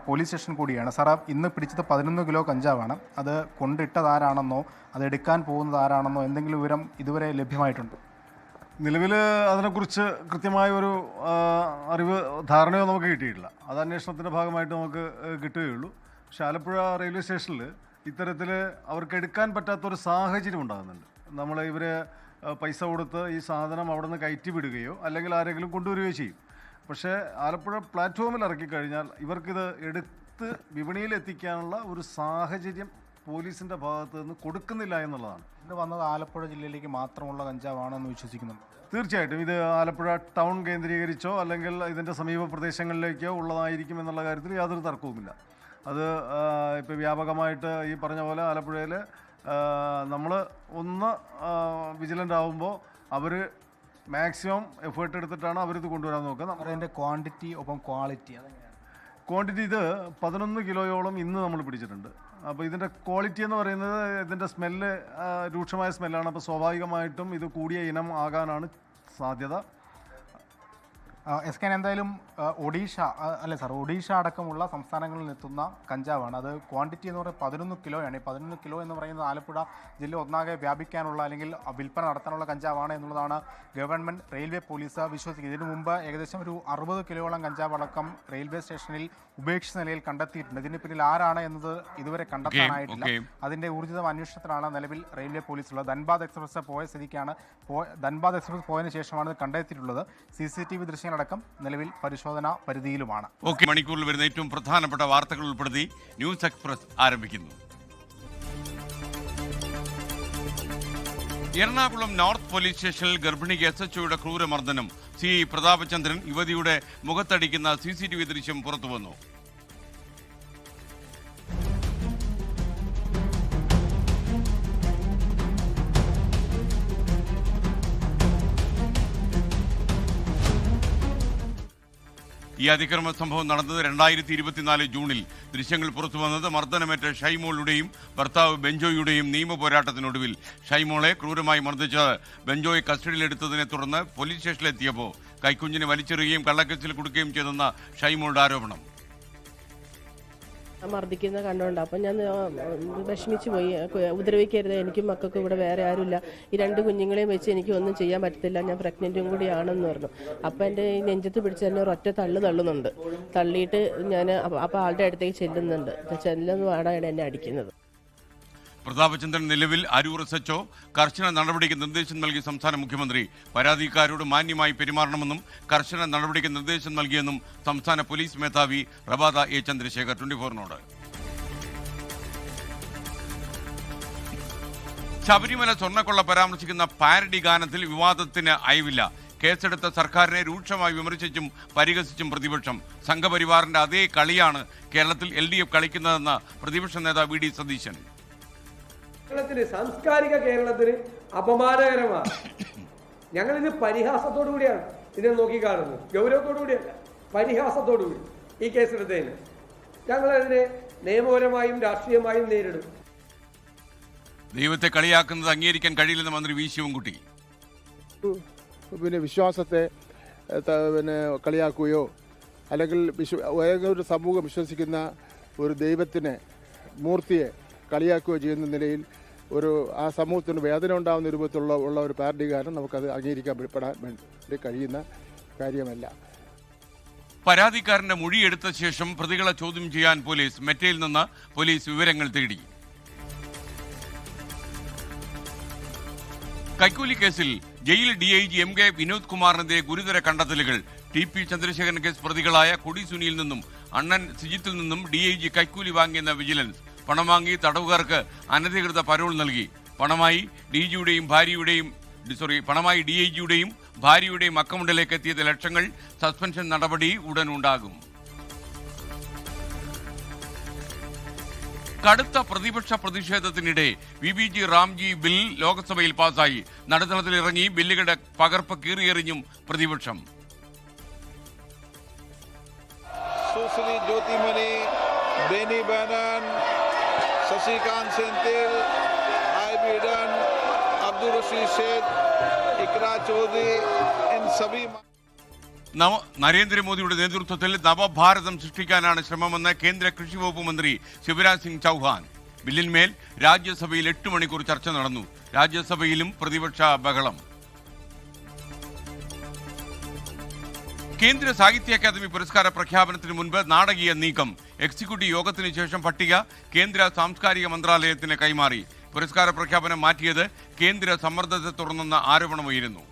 പോലീസ് സ്റ്റേഷൻ കൂടിയാണ്. സാർ, ഇന്ന് പിടിച്ചത് 11 കിലോ കഞ്ചാവാണ്. അത് കൊണ്ടിട്ടതാരാണെന്നോ അത് എടുക്കാൻ പോകുന്നത് ആരാണെന്നോ എന്തെങ്കിലും വിവരം ഇതുവരെ ലഭ്യമായിട്ടുണ്ട്? നിലവിൽ അതിനെക്കുറിച്ച് കൃത്യമായ ഒരു അറിവ് ധാരണയോ നമുക്ക് കിട്ടിയിട്ടില്ല. അത് അന്വേഷണത്തിൻ്റെ ഭാഗമായിട്ട് നമുക്ക് കിട്ടുകയുള്ളൂ. പക്ഷേ ആലപ്പുഴ റെയിൽവേ സ്റ്റേഷനിൽ ഇത്തരത്തിൽ അവർക്ക് എടുക്കാൻ പറ്റാത്തൊരു സാഹചര്യം ഉണ്ടാകുന്നുണ്ട്. നമ്മൾ ഇവർ പൈസ കൊടുത്ത് ഈ സാധനം അവിടെ നിന്ന് കയറ്റി വിടുകയോ അല്ലെങ്കിൽ ആരെങ്കിലും കൊണ്ടുവരികയോ ചെയ്യും. പക്ഷേ ആലപ്പുഴ പ്ലാറ്റ്ഫോമിൽ ഇറക്കിക്കഴിഞ്ഞാൽ ഇവർക്കിത് എടുത്ത് വിപണിയിൽ എത്തിക്കാനുള്ള ഒരു സാഹചര്യം പോലീസിൻ്റെ ഭാഗത്ത് നിന്ന് കൊടുക്കുന്നില്ല എന്നുള്ളതാണ്. ഇത് വന്നത് ആലപ്പുഴ ജില്ലയിലേക്ക് മാത്രമുള്ള കഞ്ചാവാണെന്ന് വിശ്വസിക്കുന്നു. തീർച്ചയായിട്ടും ഇത് ആലപ്പുഴ ടൗൺ കേന്ദ്രീകരിച്ചോ അല്ലെങ്കിൽ ഇതിൻ്റെ സമീപ പ്രദേശങ്ങളിലേക്കോ ഉള്ളതായിരിക്കും എന്നുള്ള കാര്യത്തിൽ യാതൊരു തർക്കവുമില്ല. അത് ഇപ്പോൾ വ്യാപകമായിട്ട് ഈ പറഞ്ഞ പോലെ ആലപ്പുഴയിൽ നമ്മൾ ഒന്ന് വിജിലൻ്റ് ആകുമ്പോൾ അവർ മാക്സിമം എഫേർട്ട് എടുത്തിട്ടാണ് അവരിത് കൊണ്ടുവരാൻ നോക്കുക. അതിൻ്റെ ക്വാണ്ടിറ്റി ഒപ്പം ക്വാളിറ്റി ക്വാണ്ടിറ്റി ഇത് 11 കിലോയോളം ഇന്ന് നമ്മൾ പിടിച്ചിട്ടുണ്ട്. അപ്പോൾ ഇതിൻ്റെ ക്വാളിറ്റി എന്ന് പറയുന്നത് ഇതിൻ്റെ സ്മെല്ല് രൂക്ഷമായ സ്മെല്ലാണ്. അപ്പോൾ സ്വാഭാവികമായിട്ടും ഇത് കൂടിയ ഇനം ആകാനാണ് സാധ്യത. SK എന്തായാലും ഒഡീഷ അല്ലേ സാർ, ഒഡീഷ അടക്കമുള്ള സംസ്ഥാനങ്ങളിൽ എത്തുന്ന കഞ്ചാവാണ്. അത് ക്വാണ്ടിറ്റി എന്ന് പറയുന്നത് 11 കിലോയാണ്. ഈ 11 കിലോ എന്ന് പറയുന്നത് ആലപ്പുഴ ജില്ല ഒന്നാകെ വ്യാപിക്കാനുള്ള അല്ലെങ്കിൽ വിൽപ്പന നടത്താനുള്ള കഞ്ചാവാണ് എന്നുള്ളതാണ് ഗവൺമെൻറ് റെയിൽവേ പോലീസ് വിശ്വസിക്കുന്നത്. ഇതിനു മുമ്പ് ഏകദേശം ഒരു 60 കിലോയോളം കഞ്ചാവ് അടക്കം റെയിൽവേ സ്റ്റേഷനിൽ ഉപേക്ഷിച്ച നിലയിൽ കണ്ടെത്തിയിട്ടുണ്ട്. ഇതിന് പിന്നിൽ ആരാണ് എന്നത് ഇതുവരെ കണ്ടെത്താനായിട്ടില്ല. അതിൻ്റെ ഊർജിത അന്വേഷണത്തിലാണ് നിലവിൽ റെയിൽവേ പോലീസ് ഉള്ളത്. ധൻബാദ് എക്സ്പ്രസ് പോയ സ്ഥിതിക്കാണ് ധൻബാദ് എക്സ്പ്രസ് പോയതിനു ശേഷമാണ് ഇത് കണ്ടെത്തിയിട്ടുള്ളത്. CCTV ദൃശ്യങ്ങളടക്കം നിലവിൽ പരിശോധന പരിധിയിലുമാണ്. മണിക്കൂറിൽ വരുന്ന ഏറ്റവും പ്രധാനപ്പെട്ട വാർത്തകൾ ഉൾപ്പെടുത്തി ന്യൂസ് എക്സ്പ്രസ് ആരംഭിക്കുന്നു. എറണാകുളം നോർത്ത് പോലീസ് സ്റ്റേഷനിൽ ഗർഭിണി SHOയുടെ ക്രൂരമർദ്ദനം. CI പ്രതാപചന്ദ്രൻ യുവതിയുടെ മുഖത്തടിക്കുന്ന CCTV ദൃശ്യം പുറത്തുവന്നു. ഈ അതിക്രമ സംഭവം നടന്നത് 2024 ജൂണിൽ. ദൃശ്യങ്ങൾ പുറത്തുവന്നത് മർദ്ദനമേറ്റ ഷൈമോളുടെയും ഭർത്താവ് ബെഞ്ചോയുടെയും നിയമ പോരാട്ടത്തിനൊടുവിൽ. ഷൈമോളെ ക്രൂരമായി മർദ്ദിച്ച് ബെഞ്ചോയെ കസ്റ്റഡിയിലെടുത്തതിനെ തുടർന്ന് പോലീസ് സ്റ്റേഷനിലെത്തിയപ്പോൾ കൈക്കുഞ്ഞിനെ വലിച്ചെറിയുകയും കള്ളക്കേസിൽ കൊടുക്കുകയും ചെയ്തെന്ന ഷൈമോളുടെ ആരോപണം. മർദ്ദിക്കുന്ന കണ്ടുകൊണ്ട് അപ്പം ഞാൻ വിഷമിച്ചു പോയി. ഉപദ്രവിക്കരുത്, എനിക്കും മക്കൾക്കും ഇവിടെ വേറെ ആരുമില്ല, ഈ 2 കുഞ്ഞുങ്ങളെയും വെച്ച് എനിക്ക് ഒന്നും ചെയ്യാൻ പറ്റത്തില്ല, ഞാൻ പ്രഗ്നൻറ്റും കൂടിയാണെന്ന് പറഞ്ഞു. അപ്പം എൻ്റെ ഈ നെഞ്ചത്ത് പിടിച്ച് തന്നെ ഒരൊറ്റ തള്ളുന്നുണ്ട്. തള്ളിയിട്ട് ഞാൻ അപ്പോൾ ആളുടെ അടുത്തേക്ക് ചെല്ലുന്ന പാടാണ് എന്നെ അടിക്കുന്നത്. പ്രതാപചന്ദ്രൻ നിലവിൽ അരൂർ SHO കർശന നടപടിക്ക് നിർദ്ദേശം നൽകി സംസ്ഥാന മുഖ്യമന്ത്രി. പരാതിക്കാരോട് മാന്യമായി പെരുമാറണമെന്നും കർശന നടപടിക്ക് നിർദ്ദേശം നൽകിയെന്നും സംസ്ഥാന പോലീസ് മേധാവി റബാദ A. ചന്ദ്രശേഖർ 24-നോട്. ശബരിമല സ്വർണ്ണക്കൊള്ള പരാമർശിക്കുന്ന പാരഡി ഗാനത്തിൽ വിവാദത്തിന് അയവില്ല. കേസെടുത്ത സർക്കാരിനെ രൂക്ഷമായി വിമർശിച്ചും പരിഹസിച്ചും പ്രതിപക്ഷം. സംഘപരിവാറിന്റെ അതേ കളിയാണ് കേരളത്തിൽ LDF കളിക്കുന്നതെന്ന് പ്രതിപക്ഷ നേതാവ് VD സതീശൻ. കേരളത്തിന്, സാംസ്കാരിക കേരളത്തിന് അപമാനകരമാണ്. ഞങ്ങളിത് പരിഹാസത്തോടു കൂടിയാണ് ഇതിനെ നോക്കിക്കാണുന്നത്, ഗൗരവത്തോടു കൂടിയല്ല, പരിഹാസത്തോടു കൂടി ഈ കേസെടുത്തതിന്. ഞങ്ങളതിനെ നിയമപരമായും രാഷ്ട്രീയമായും നേരിടും. ദൈവത്തെ കളിയാക്കുന്നത് അംഗീകരിക്കാൻ കഴിയില്ലെന്ന് മന്ത്രി V. ശിവൻകുട്ടി. വിശ്വാസത്തെ കളിയാക്കുകയോ അല്ലെങ്കിൽ ഒരു സമൂഹം വിശ്വസിക്കുന്ന ഒരു ദൈവത്തിനെ, മൂർത്തിയെ കളിയാക്കുകയോ ചെയ്യുന്ന നിലയിൽ ആ സമൂഹത്തിന് വേദന ഉണ്ടാകുന്ന രൂപത്തിലുള്ള ഒരു പാരഡി ഗാനം നമുക്കത് അംഗീകരിക്കപ്പെടാൻ വേണ്ടി കഴിയുന്ന കാര്യമല്ല. പരാതിക്കാരന്റെ മൊഴിയെടുത്ത ശേഷം പ്രതികളെ ചോദ്യം ചെയ്യാൻ പോലീസ്. മെറ്റയിൽ നിന്ന് പോലീസ് വിവരങ്ങൾ തേടി. കൈക്കൂലി കേസിൽ ജയിൽ DIG MK വിനോദ് കുമാറിനെതിരെ ഗുരുതര കണ്ടെത്തലുകൾ. TP ചന്ദ്രശേഖരൻ കേസ് പ്രതികളായ കൊടി സുനിയിൽ നിന്നും അണ്ണൻ സിജിത്തിൽ നിന്നും DIG കൈക്കൂലി വാങ്ങിയെന്ന വിജിലൻസ്. പണം വാങ്ങി തടവുകാർക്ക് അനധികൃത പരോൾ നൽകി. പണമായി DIGയുടെയും ഭാര്യയുടെയും അക്കൗണ്ടിലേക്ക് എത്തിയത് ലക്ഷങ്ങൾ. സസ്പെൻഷൻ നടപടി ഉടൻ ഉണ്ടാകും. കടുത്ത പ്രതിപക്ഷ പ്രതിഷേധത്തിനിടെ VBG റാംജി ബിൽ ലോക്സഭയിൽ പാസായി. നടുത്തളത്തിലിറങ്ങി ബില്ലുകളുടെ പകർപ്പ് കീറിയെറിഞ്ഞും പ്രതിപക്ഷം. സുശ്രീ ജ്യോതിമണി, ബെനി ബാനൻ, शशिकांत सेंथिल, IB डन, अब्दुल रशीद शेख, इकरा चौधरी, इन सभी നരേന്ദ്രമോദിയുടെ നേതൃത്വത്തിൽ നവഭാരതം സൃഷ്ടിക്കാനാണ് ശ്രമമെന്ന് കേന്ദ്ര കൃഷി വകുപ്പ് മന്ത്രി ശിവരാജ് സിംഗ് ചൗഹാൻ. ബില്ലിന്മേൽ രാജ്യസഭയിൽ 8 മണിക്കൂർ ചർച്ച നടന്നു. രാജ്യസഭയിലും പ്രതിപക്ഷ ബഹളം. കേന്ദ്ര സാഹിത്യ അക്കാദമി പുരസ്കാര പ്രഖ്യാപനത്തിന് മുൻപ് നാടകീയ നീക്കം. എക്സിക്യൂട്ടീവ് യോഗത്തിന് ശേഷം പട്ടിക കേന്ദ്ര സാംസ്കാരിക മന്ത്രാലയത്തിന് കൈമാറി. പുരസ്കാര പ്രഖ്യാപനം മാറ്റിയത് കേന്ദ്ര സമ്മർദ്ദത്തെ തുടർന്നെന്ന ആരോപണമുയരുന്നു.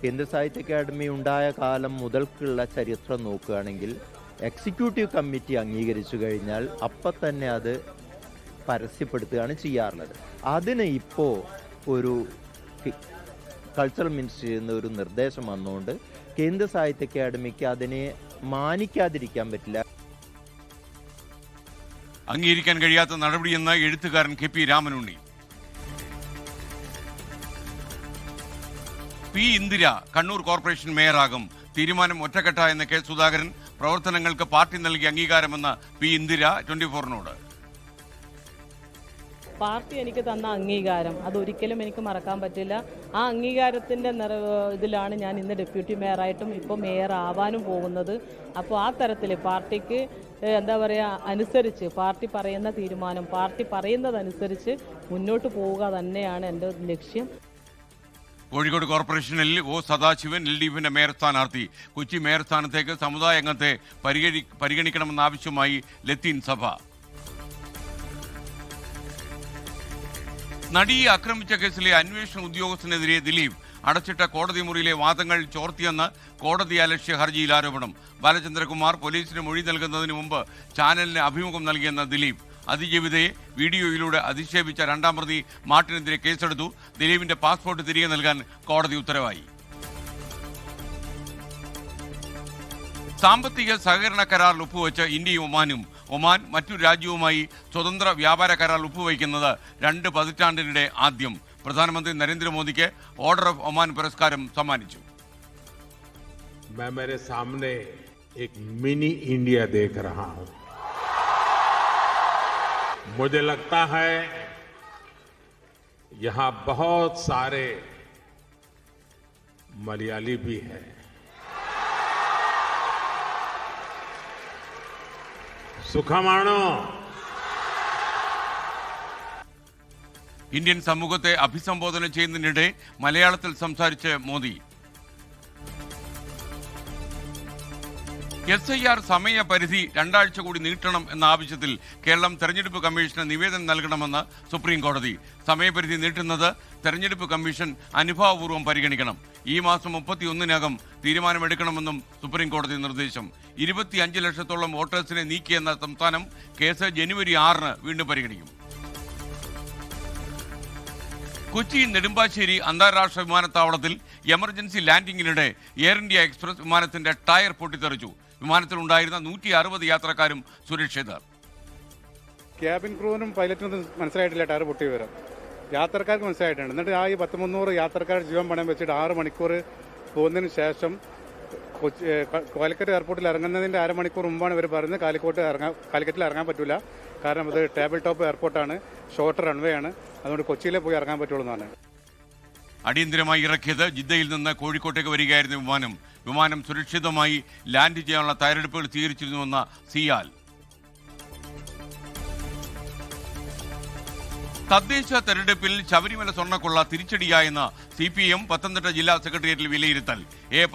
കേന്ദ്ര സാഹിത്യ അക്കാദമി ഉണ്ടായ കാലം മുതൽക്കുള്ള ചരിത്രം നോക്കുകയാണെങ്കിൽ എക്സിക്യൂട്ടീവ് കമ്മിറ്റി അംഗീകരിച്ചു കഴിഞ്ഞാൽ അപ്പം തന്നെ അത് പരസ്യപ്പെടുത്തുകയാണ് ചെയ്യാറുള്ളത്. അതിന് ഇപ്പോൾ ഒരു കൾച്ചറൽ മിനിസ്ട്രിയിൽ നിന്ന് ഒരു നിർദ്ദേശം വന്നുകൊണ്ട് കേന്ദ്ര സാഹിത്യ അക്കാദമിക്ക് അതിനെ മാനിക്കാതിരിക്കാൻ പറ്റില്ല. അംഗീകരിക്കാൻ കഴിയാത്ത നടപടിയെന്ന് എഴുത്തുകാരൻ KP രാമനുണ്ണി. പി ഇന്ദിര കണ്ണൂർ കോർപ്പറേഷൻ മേയറാകും. തീരുമാനം ഒറ്റക്കെട്ടായെന്ന് കെ സുധാകരൻ. പ്രവർത്തനങ്ങൾക്ക് പാർട്ടി നൽകിയ അംഗീകാരമെന്ന് പി ഇന്ദിര 24-നോട്. പാർട്ടി എനിക്ക് തന്ന അംഗീകാരം അതൊരിക്കലും എനിക്ക് മറക്കാൻ പറ്റില്ല. ആ അംഗീകാരത്തിൻ്റെ ഇതിലാണ് ഞാൻ ഇന്ന് ഡെപ്യൂട്ടി മേയറായിട്ടും ഇപ്പോൾ മേയർ ആവാനും പോകുന്നത്. അപ്പോൾ ആ തരത്തിൽ പാർട്ടിക്ക് എന്താ പറയുക അനുസരിച്ച് പാർട്ടി പറയുന്ന തീരുമാനം പാർട്ടി പറയുന്നതനുസരിച്ച് മുന്നോട്ട് പോവുക തന്നെയാണ് എൻ്റെ ലക്ഷ്യം. കോഴിക്കോട് കോർപ്പറേഷനിൽ ഒ സദാശിവൻ LDFിന്റെ മേയർ സ്ഥാനാർത്ഥി. കൊച്ചി മേയർ സ്ഥാനത്തേക്ക് സമുദായ അംഗത്തെ പരിഗണിക്കണമെന്ന ആവശ്യമായി ലത്തീൻ സഭ. നടിയെ ആക്രമിച്ച കേസിലെ അന്വേഷണ ഉദ്യോഗസ്ഥനെതിരെ ദിലീപ്. അടച്ചിട്ട കോടതി മുറിയിലെ വാദങ്ങൾ ചോർത്തിയെന്ന് കോടതി അലക്ഷ്യ ഹർജിയിൽ ആരോപണം. ബാലചന്ദ്രകുമാർ പോലീസിന് മൊഴി നൽകുന്നതിന് മുമ്പ് ചാനലിന് അഭിമുഖം നൽകിയെന്ന ദിലീപ്. അതിജീവിതയെ വീഡിയോയിലൂടെ അധിക്ഷേപിച്ച 2ാം പ്രതി മാർട്ടിനെതിരെ കേസെടുത്തു. ദിലീപിന്റെ പാസ്പോർട്ട് തിരികെ നൽകാൻ കോടതി ഉത്തരവായി. സാമ്പത്തിക സഹകരണ കരാറിൽ ഒപ്പുവെച്ച് ഇന്ത്യയും ഒമാനും. ഒമാൻ മറ്റൊരു രാജ്യവുമായി സ്വതന്ത്ര വ്യാപാര കരാർ ഒപ്പുവയ്ക്കുന്നത് 2 പതിറ്റാണ്ടിനിടെ ആദ്യം. പ്രധാനമന്ത്രി നരേന്ദ്രമോദിക്ക് ഓർഡർ ഓഫ് ഒമാൻ പുരസ്കാരം സമ്മാനിച്ചു. मैं मेरे सामने एक मिनी इंडिया देख रहा हूं. मुझे लगता है यहां बहुत सारे मलयाली भी हैं. സുഖമാണോ? ഇന്ത്യൻ സമൂഹത്തെ അഭിസംബോധന ചെയ്യുന്നതിനിടെ മലയാളത്തിൽ സംസാരിച്ച് മോദി. SIR സമയപരിധി 2 ആഴ്ച കൂടി നീട്ടണം എന്ന ആവശ്യത്തിൽ കേരളം തെരഞ്ഞെടുപ്പ് കമ്മീഷന് നിവേദനം നൽകണമെന്ന് സുപ്രീം കോടതി. സമയപരിധി നീട്ടുന്നത് തെരഞ്ഞെടുപ്പ് കമ്മീഷൻ അനുഭാവപൂർവ്വം പരിഗണിക്കണം. ഈ മാസം 31-നകം തീരുമാനമെടുക്കണമെന്നും സുപ്രീം കോടതി നിർദ്ദേശം. 25 ലക്ഷത്തോളം വോട്ടേഴ്സിനെ നീക്കിയെന്ന സംസ്ഥാനം കേസ് ജനുവരി 6-ന് വീണ്ടും പരിഗണിക്കും. കൊച്ചി നെടുമ്പാശ്ശേരി അന്താരാഷ്ട്ര വിമാനത്താവളത്തിൽ എമർജൻസി ലാൻഡിംഗിനിടെ എയർ ഇന്ത്യ എക്സ്പ്രസ് വിമാനത്തിന്റെ ടയർ പൊട്ടിത്തെറിച്ചു. വിമാനത്തിലുണ്ടായിരുന്ന 160 യാത്രക്കാരും സുരക്ഷിതർ. ക്യാബിൻ ക്രൂവിനും പൈലറ്റിനും മനസ്സിലായിട്ടില്ല ടയർ പൊട്ടി വരാം. യാത്രക്കാർക്ക് മനസ്സിലായിട്ടുണ്ട്. എന്നിട്ട് ആ 300 യാത്രക്കാരുടെ ജീവൻ പണയം വെച്ചിട്ട് 6 മണിക്കൂർ പോകുന്നതിന് ശേഷം കാലിക്കറ്റ് എയർപോർട്ടിൽ ഇറങ്ങുന്നതിൻ്റെ അരമണിക്കൂർ മുമ്പാണ് ഇവർ പറയുന്നത് കാലിക്കറ്റിൽ ഇറങ്ങാൻ പറ്റില്ല. കാരണം അത് ടേബിൾ ടോപ്പ് എയർപോർട്ടാണ്, ഷോർട്ട് റൺവേ ആണ്, അതുകൊണ്ട് കൊച്ചിയിലേ പോയി ഇറങ്ങാൻ പറ്റുള്ളൂ എന്നാണ്. അടിയന്തരമായി ഇറക്കിയത് ജിദ്ദയിൽ നിന്ന് കോഴിക്കോട്ടേക്ക് വരികയായിരുന്നു വിമാനം സുരക്ഷിതമായി ലാൻഡ് ചെയ്യാനുള്ള തയ്യാറെടുപ്പുകൾ സ്വീകരിച്ചിരുന്നുവെന്ന സിയാൽ. തദ്ദേശ തെരഞ്ഞെടുപ്പിൽ ശബരിമല സ്വർണ്ണക്കൊള്ള തിരിച്ചടിയായെന്ന് CPM പത്തനംതിട്ട ജില്ലാ സെക്രട്ടേറിയറ്റിൽ വിലയിരുത്തൽ.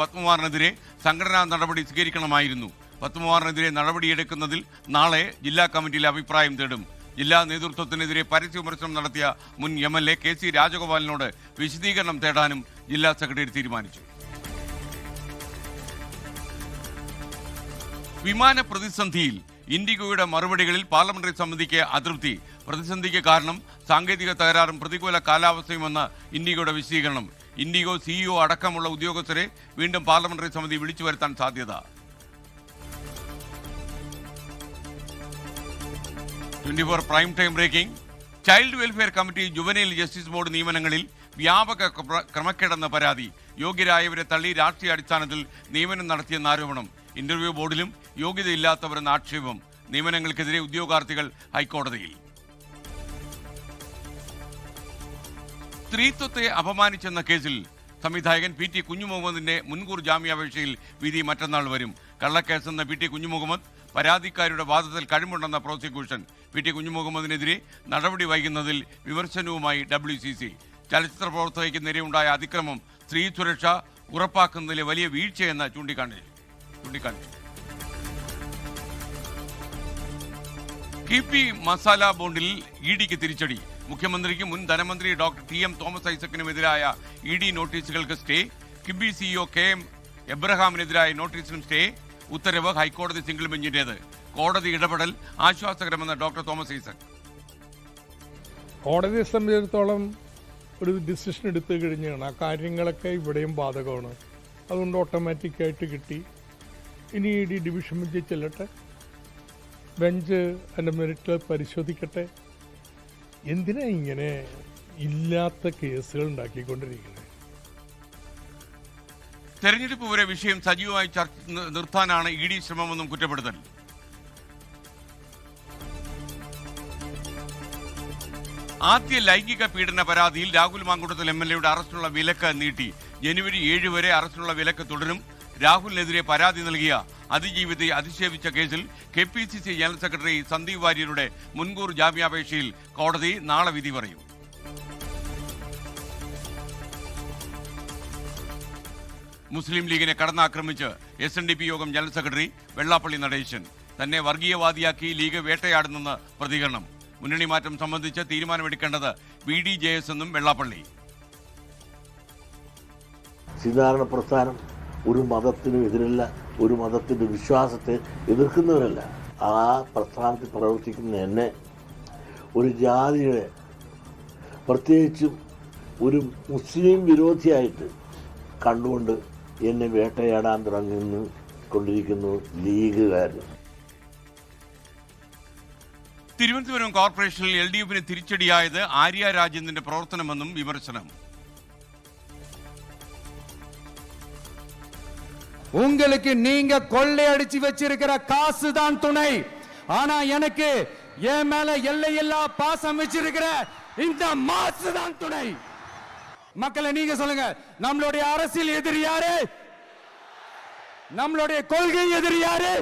പത്മകുമാറിനെതിരെ സംഘടനാ നടപടി സ്വീകരിക്കണമായിരുന്നു. പത്മകുമാറിനെതിരെ നടപടിയെടുക്കുന്നതിൽ നാളെ ജില്ലാ കമ്മിറ്റിയിലെ അഭിപ്രായം തേടും. ജില്ലാ നേതൃത്വത്തിനെതിരെ പരസ്യ വിമർശനം നടത്തിയ മുൻ MLA KC രാജഗോപാലിനോട് വിശദീകരണം തേടാനും ജില്ലാ സെക്രട്ടറി തീരുമാനിച്ചു. വിമാന പ്രതിസന്ധിയിൽ ഇൻഡിഗോയുടെ മറുപടികളിൽ പാർലമെന്ററി സമിതിക്ക് അതൃപ്തി. പ്രതിസന്ധിക്ക് കാരണം സാങ്കേതിക തകരാറും പ്രതികൂല കാലാവസ്ഥയുമെന്ന് ഇൻഡിഗോയുടെ വിശദീകരണം. ഇൻഡിഗോ CEO അടക്കമുള്ള ഉദ്യോഗസ്ഥരെ വീണ്ടും പാർലമെന്ററി സമിതി വിളിച്ചു വരുത്താൻ സാധ്യത. 24 prime time breaking. Child welfare committee juvenile justice board നിയമനങ്ങളിൽ വ്യാപക ക്രമക്കേടെന്ന പരാതി. യോഗ്യരായവരെ തള്ളി രാഷ്ട്രീയ അടിസ്ഥാനത്തിൽ നിയമനം നടത്തിയെന്ന ആരോപണം. ഇന്റർവ്യൂ ബോർഡിലും യോഗ്യതയില്ലാത്തവരെന്ന ആക്ഷേപം. നിയമനങ്ങൾക്കെതിരെ ഉദ്യോഗാർത്ഥികൾ ഹൈക്കോടതിയിൽ. സ്ത്രീത്വത്തെ അപമാനിച്ചെന്ന കേസിൽ സംവിധായകൻ PT കുഞ്ഞുമുഹമ്മദിന്റെ മുൻകൂർ ജാമ്യാപേക്ഷയിൽ വിധി മറ്റന്നാൾ വരും. കള്ളക്കേസെന്ന PT കുഞ്ഞുമുഹമ്മദ് പരാതിക്കാരുടെ വാദത്തിൽ കഴിവുണ്ടെന്ന പ്രോസിക്യൂഷൻ. PT കുഞ്ഞുമുഹമ്മദിനെതിരെ നടപടി വൈകുന്നതിൽ വിമർശനവുമായി WCC. ചലച്ചിത്ര പ്രവർത്തകയ്ക്ക് നേരെയുണ്ടായ അതിക്രമം സ്ത്രീ സുരക്ഷ ഉറപ്പാക്കുന്നതിലെ വലിയ വീഴ്ചയെന്ന് ചൂണ്ടിക്കാണിച്ചു. കിഫ്ബി മസാല ബോണ്ടിൽ EDക്ക് തിരിച്ചടി. മുഖ്യമന്ത്രിക്ക് മുൻ ധനമന്ത്രി ഡോക്ടർ TM തോമസ് ഐസക്കിനുമെതിരായ ED നോട്ടീസുകൾക്ക് സ്റ്റേ. കിഫ്ബി CEO KM എബ്രഹാമിനെതിരായ നോട്ടീസിനും സ്റ്റേ. ഉത്തരവ് ഹൈക്കോടതി സിംഗിൾ ബെഞ്ചിന്റേത്. കോടതി ഇടപെടൽ ആശ്വാസകരമെന്ന് ഡോക്ടർ തോമസ് ഐസക്. കോടതിയെ സംബന്ധിച്ചിടത്തോളം ഒരു ഡിസിഷൻ എടുത്തു കഴിഞ്ഞാണ് ആ കാര്യങ്ങളൊക്കെ ഇവിടെയും ബാധകമാണ്. അതുകൊണ്ട് ഓട്ടോമാറ്റിക്കായിട്ട് കിട്ടി. ഇനി ED ഡിവിഷൻ ബെഞ്ചിൽ ചെല്ലട്ടെ, ബെഞ്ച് അതിൻ്റെ മെറിറ്റ് പരിശോധിക്കട്ടെ. എന്തിനാ ഇങ്ങനെ ഇല്ലാത്ത കേസുകൾ ഉണ്ടാക്കിക്കൊണ്ടിരിക്കുന്നത്? തെരഞ്ഞെടുപ്പ് വരെ വിഷയം സജീവമായി നിർത്താനാണ് ED ശ്രമമെന്നും കുറ്റപ്പെടുത്തൽ. ആദ്യ ലൈംഗിക പീഡന പരാതിയിൽ രാഹുൽ മാങ്കൂട്ടത്തിൽ MLA അറസ്റ്റിനുള്ള വിലക്ക് നീട്ടി. ജനുവരി 7 വരെ അറസ്റ്റിനുള്ള വിലക്ക് തുടരും. രാഹുലിനെതിരെ പരാതി നൽകിയ അതിജീവിതയെ അധിക്ഷേപിച്ച കേസിൽ KPCC ജനറൽ സെക്രട്ടറി സന്ദീപ് വാര്യരുടെ മുൻകൂർ ജാമ്യാപേക്ഷയിൽ കോടതി നാളെ വിധി പറയും. മുസ്ലിം ലീഗിനെ കടന്നാക്രമിച്ച് SNDP യോഗം ജനറൽ സെക്രട്ടറി വെള്ളാപ്പള്ളി നടേശൻ. തന്നെ വർഗീയവാദിയാക്കി ലീഗ് വേട്ടയാടുന്നെന്ന് പ്രതികരണം. മുന്നണി മാറ്റം സംബന്ധിച്ച് തീരുമാനമെടുക്കേണ്ടത് BDJS എന്നും വെള്ളാപ്പള്ളി. സിദ്ധാരണ പ്രസ്ഥാനം ഒരു മതത്തിനും എതിരല്ല, ഒരു മതത്തിൻ്റെ വിശ്വാസത്തെ എതിർക്കുന്നവരല്ല. ആ പ്രസ്ഥാനത്തിൽ പ്രവർത്തിക്കുന്ന എന്നെ ഒരു ജാതിയുടെ, പ്രത്യേകിച്ചും ഒരു മുസ്ലിം വിരോധിയായിട്ട് കണ്ടുകൊണ്ട് എന്നെ വേട്ടയാടാൻ കൊണ്ടിരിക്കുന്നു ലീഗുകാർ. തിരുവനന്തപുരം കോർപ്പറേഷനിൽ LDFന് തിരിച്ചടിയായത് ആര്യ രാജേന്ദ്രന്റെ പ്രവർത്തനമെന്നും വിമർശനം. உங்களுக்கு நீங்க கொள்ளையடிச்சு வச்சிருக்கிற காசு தான் துணை, ஆனா எனக்கு என் மேல எல்லையில்லா பாசம் வச்சிருக்கிற இந்த மாசு தான் துணை. மக்களை நீங்க சொல்லுங்க, நம்மளுடைய அரசியல் எதிரி யாரு? நம்மளுடைய கொள்கை எதிரி யாரு?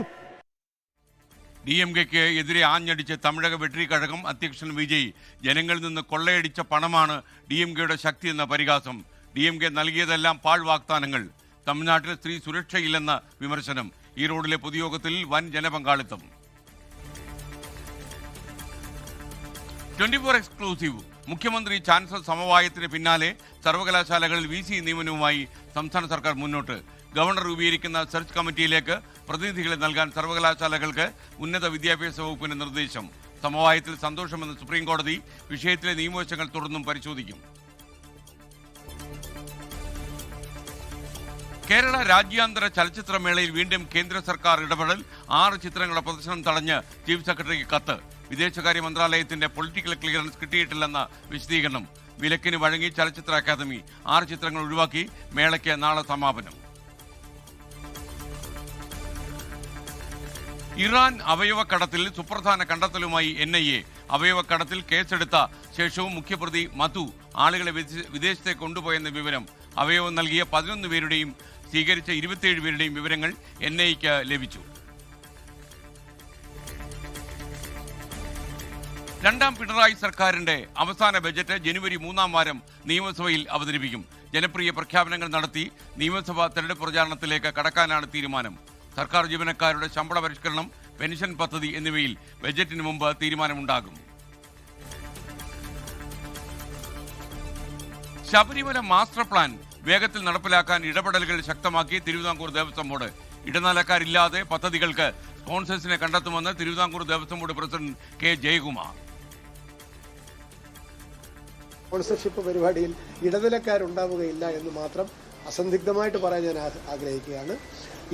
DMKക്ക് എതിരെ ആഞ്ഞടിച്ച് തമിഴക വെട്രി കഴകം അധ്യക്ഷൻ വിജയ്. ജനങ്ങളിൽ നിന്ന് കൊള്ളയടിച്ച പണമാണ് DMKയുടെ ശക്തി എന്ന പരിഹാസം. DMK നൽകിയതെല്ലാം പാഴ് വാഗ്ദാനങ്ങൾ. തമിഴ്നാട്ടിൽ സ്ത്രീ സുരക്ഷയില്ലെന്ന വിമർശനം. ഈ റോഡിലെ പൊതുയോഗത്തിൽ വൻ ജനപങ്കാളിത്തം. 24 എക്സ്ക്ലൂസീവ്. മുഖ്യമന്ത്രി ചാൻസലർ സമവായത്തിന് പിന്നാലെ സർവകലാശാലകളിൽ VC നിയമനവുമായി സംസ്ഥാന സർക്കാർ മുന്നോട്ട്. ഗവർണർ രൂപീകരിക്കുന്ന സെർച്ച് കമ്മിറ്റിയിലേക്ക് പ്രതിനിധികളെ നൽകാൻ സർവകലാശാലകൾക്ക് ഉന്നത വിദ്യാഭ്യാസ വകുപ്പിന്റെ നിർദ്ദേശം. സമവായത്തിൽ സന്തോഷമെന്ന് സുപ്രീം കോടതി. വിഷയത്തിലെ നിയമവശങ്ങൾ തുടർന്നും പരിശോധിക്കും. കേരള രാജ്യാന്തര ചലച്ചിത്രമേളയിൽ വീണ്ടും കേന്ദ്ര സർക്കാർ ഇടപെടൽ. 6 ചിത്രങ്ങളുടെ പ്രദർശനം തടഞ്ഞ് ചീഫ് സെക്രട്ടറിക്ക് കത്ത്. വിദേശകാര്യ മന്ത്രാലയത്തിന്റെ പൊളിറ്റിക്കൽ ക്ലിയറൻസ് കിട്ടിയിട്ടില്ലെന്ന വിശദീകരണം. വിലക്കിന് വഴങ്ങി ചലച്ചിത്ര അക്കാദമി. 6 ചിത്രങ്ങൾ ഒഴിവാക്കി. മേളയ്ക്ക് നാളെ സമാപനം. ഇറാൻ അവയവക്കടത്തിൽ സുപ്രധാന കണ്ടെത്തലുമായി NIA. അവയവക്കടത്തിൽ കേസെടുത്ത ശേഷവും മുഖ്യപ്രതി മധു ആളുകളെ വിദേശത്തേക്ക് കൊണ്ടുപോയെന്ന വിവരം. അവയവം നൽകിയ 11 പേരുടെയും സ്വീകരിച്ച 27 പേരുടെയും വിവരങ്ങൾ NIAക്ക് ലഭിച്ചു. രണ്ടാം പിണറായി സർക്കാരിന്റെ അവസാന ബജറ്റ് ജനുവരി 3-ാം വാരം നിയമസഭയിൽ അവതരിപ്പിക്കും. ജനപ്രിയ പ്രഖ്യാപനങ്ങൾ നടത്തി നിയമസഭാ തെരഞ്ഞെടുപ്പ് പ്രചാരണത്തിലേക്ക് കടക്കാനാണ് തീരുമാനം. സർക്കാർ ജീവനക്കാരുടെ ശമ്പള പരിഷ്കരണം, പെൻഷൻ പദ്ധതി എന്നിവയിൽ ബജറ്റിന് മുമ്പ് തീരുമാനമുണ്ടാകും. ശബരിമല മാസ്റ്റർ പ്ലാൻ വേഗത്തിൽ നടപ്പിലാക്കാൻ ഇടപെടലുകൾ ശക്തമാക്കി തിരുവിതാംകൂർ ദേവസ്വം ബോർഡ്. ഇടനിലക്കാരില്ലാതെ പദ്ധതികൾക്ക് സ്പോൺസേഴ്സിനെ കണ്ടെത്തുമെന്ന് Thiruvithamkoor Devaswom board president K. Jayakumar. Sponsorship പരിപാടിയിൽ ഇടനിലക്കാരുണ്ടാവുകയില്ല എന്ന് മാത്രം അസന്ദിഗ്ധമായിട്ട് പറയാൻ ഞാൻ ആഗ്രഹിക്കുകയാണ്.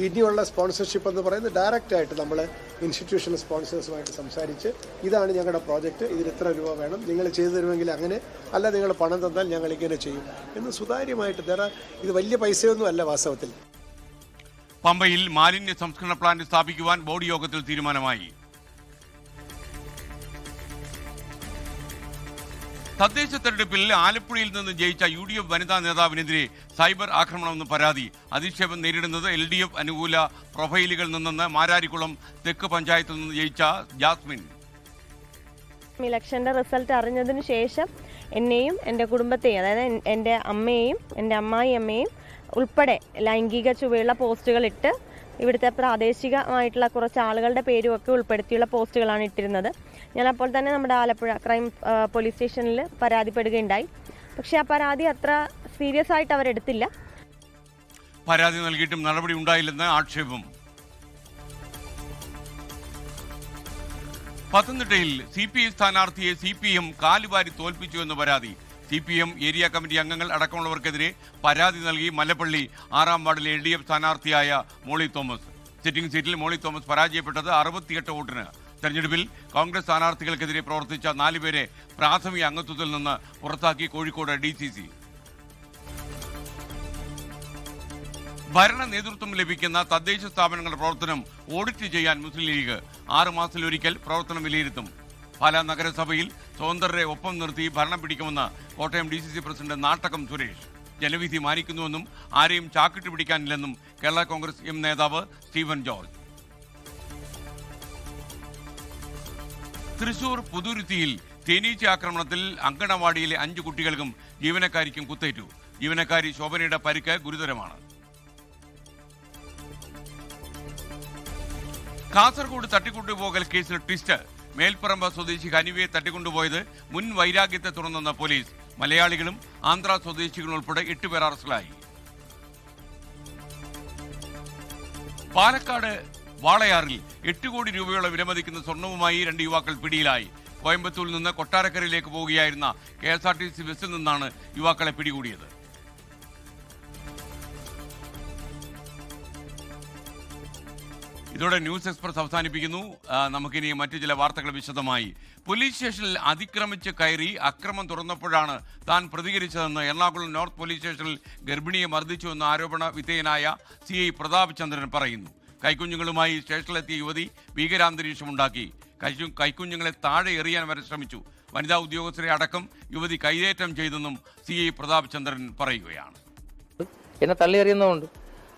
ഇനിയുള്ള സ്പോൺസർഷിപ്പ് എന്ന് പറയുന്നത് ഡയറക്റ്റായിട്ട് നമ്മൾ ഇൻസ്റ്റിറ്റ്യൂഷണൽ സ്പോൺസേഴ്സുമായിട്ട് സംസാരിച്ച് ഇതാണ് ഞങ്ങളുടെ പ്രോജക്റ്റ്, ഇതിന് ഇത്ര രൂപ വേണം, നിങ്ങൾ ചെയ്തു തരുമെങ്കിൽ അങ്ങനെ, അല്ല നിങ്ങൾ പണം തന്നാൽ ഞങ്ങൾ ഇങ്ങനെ ചെയ്യും എന്ന് സുതാര്യമായിട്ട് ഇത് വലിയ പൈസയൊന്നും അല്ല വാസ്തവത്തിൽ. പമ്പയിൽ മാലിന്യ സംസ്കരണ പ്ലാന്റ് സ്ഥാപിക്കുവാൻ ബോർഡ് യോഗത്തിൽ തീരുമാനമായി. തദ്ദേശ തെരഞ്ഞെടുപ്പിൽ ആലപ്പുഴയിൽ നിന്ന് ജയിച്ച UDF വനിതാ നേതാവിനെതിരെ സൈബർ ആക്രമണമെന്ന് പരാതി. അധിക്ഷേപം നേരിടുന്നത് LDF അനുകൂല പ്രൊഫൈലുകളിൽ നിന്നെന്ന് മാരാരിക്കുളം തെക്ക് പഞ്ചായത്തിൽ നിന്ന് ജയിച്ച ജാസ്മിൻ. ഇലക്ഷൻ്റെ റിസൾട്ട് അറിഞ്ഞതിന് ശേഷം എന്നെയും എൻ്റെ കുടുംബത്തെയും, അതായത് എൻ്റെ അമ്മയെയും എൻ്റെ അമ്മായിയമ്മയും ഉൾപ്പെടെ ലൈംഗിക ചുവയുള്ള പോസ്റ്റുകൾ ഇട്ട് ഇവിടുത്തെ പ്രാദേശികമായിട്ടുള്ള കുറച്ച് ആളുകളുടെ പേരുമൊക്കെ ഉൾപ്പെടുത്തിയുള്ള പോസ്റ്റുകളാണ് ഇട്ടിരുന്നത്. ഞാൻ അപ്പോൾ തന്നെ നമ്മുടെ ആലപ്പുഴ ക്രൈം പോലീസ് സ്റ്റേഷനിൽ പരാതിപ്പെടുകയുണ്ടായി. പക്ഷേ ആ പരാതി അത്ര സീരിയസ് ആയിട്ട് അവരെടുത്തില്ല. പരാതി നൽകിയിട്ടും നടപടി ഉണ്ടായില്ലെന്ന് ആക്ഷേപം. പത്തനംതിട്ടയിൽ CPI സ്ഥാനാർത്ഥിയെ CPM കാലുവാരി തോൽപ്പിച്ചു എന്ന് പരാതി. CPM ഏരിയ കമ്മിറ്റി അംഗങ്ങൾ അടക്കമുള്ളവർക്കെതിരെ പരാതി നൽകി മല്ലപ്പള്ളി 6-ാം വാർഡിലെ LDF സ്ഥാനാർത്ഥിയായ മോളി തോമസ്. സിറ്റിംഗ് സീറ്റിൽ മോളി തോമസ് പരാജയപ്പെട്ടത് 68 വോട്ടിന്. തെരഞ്ഞെടുപ്പിൽ കോൺഗ്രസ് സ്ഥാനാർത്ഥികൾക്കെതിരെ പ്രവർത്തിച്ച 4 പേരെ പ്രാഥമിക അംഗത്വത്തിൽ നിന്ന് പുറത്താക്കി കോഴിക്കോട് DCC. ഭരണ നേതൃത്വം ലഭിക്കുന്ന തദ്ദേശ സ്ഥാപനങ്ങളുടെ പ്രവർത്തനം ഓഡിറ്റ് ചെയ്യാൻ മുസ്ലിം ലീഗ് 6 മാസത്തിലൊരിക്കൽ പ്രവർത്തനം വിലയിരുത്തും. പാലാ നഗരസഭയിൽ സ്വതന്ത്രരെ ഒപ്പം നിർത്തി ഭരണം പിടിക്കുമെന്ന് കോട്ടയം DCC പ്രസിഡന്റ് നാട്ടകം സുരേഷ്. ജനവിധി മാനിക്കുന്നുവെന്നും ആരെയും ചാക്കിട്ട് പിടിക്കാനില്ലെന്നും കേരള കോൺഗ്രസ് എം നേതാവ് സ്റ്റീഫൻ ജോർജ്. തൃശൂർ പുതുരുത്തിയിൽ തേനീച്ച ആക്രമണത്തിൽ അങ്കണവാടിയിലെ 5 കുട്ടികൾക്കും ജീവനക്കാരിക്കും കുത്തേറ്റു. ജീവനക്കാരി ശോഭനയുടെ പരിക്ക് ഗുരുതരമാണ്. കാസർഗോഡ് തട്ടിക്കൊണ്ടുപോകൽ കേസിൽ ട്വിസ്റ്റ്. മേൽപ്പറമ്പ് സ്വദേശി ഹനിവയെ തട്ടിക്കൊണ്ടുപോയത് മുൻ വൈരാഗ്യത്തെ തുടർന്നെന്ന പോലീസ്. മലയാളികളും ആന്ധ്ര സ്വദേശികളും ഉൾപ്പെടെ 8 പേർ അറസ്റ്റിലായി. പാലക്കാട് വാളയാറിൽ 8 കോടി രൂപയോളം വിലമതിക്കുന്ന സ്വർണവുമായി 2 യുവാക്കൾ പിടിയിലായി. കോയമ്പത്തൂരിൽ നിന്ന് കൊട്ടാരക്കരയിലേക്ക് പോവുകയായിരുന്ന KSRTC ബസ്സിൽ നിന്നാണ് യുവാക്കളെ പിടികൂടിയത്. ഇതോടെ ന്യൂസ് എക്സ്പ്രസ് അവസാനിപ്പിക്കുന്നു. നമുക്കിനി മറ്റു ചില വാർത്തകൾ വിശദമായി. പോലീസ് സ്റ്റേഷനിൽ അതിക്രമിച്ച് കയറി അക്രമം തുറന്നപ്പോഴാണ് താൻ പ്രതികരിച്ചതെന്ന് എറണാകുളം നോർത്ത് പോലീസ് സ്റ്റേഷനിൽ ഗർഭിണിയെ മർദ്ദിച്ചുവെന്ന ആരോപണ വിധേയനായ CI പ്രതാപ് ചന്ദ്രൻ പറയുന്നു. കൈക്കുഞ്ഞുങ്ങളുമായി സ്റ്റേഷനിലെത്തിയ യുവതി ഭീകരാന്തരീക്ഷമുണ്ടാക്കി. കൈക്കുഞ്ഞുങ്ങളെ താഴെ എറിയാൻ വരെ ശ്രമിച്ചു. വനിതാ ഉദ്യോഗസ്ഥരെ അടക്കം യുവതി കൈയേറ്റം ചെയ്തെന്നും CI പ്രതാപ് ചന്ദ്രൻ പറയുകയാണ്. എന്നെ തള്ളി എറിയുന്നതുകൊണ്ട്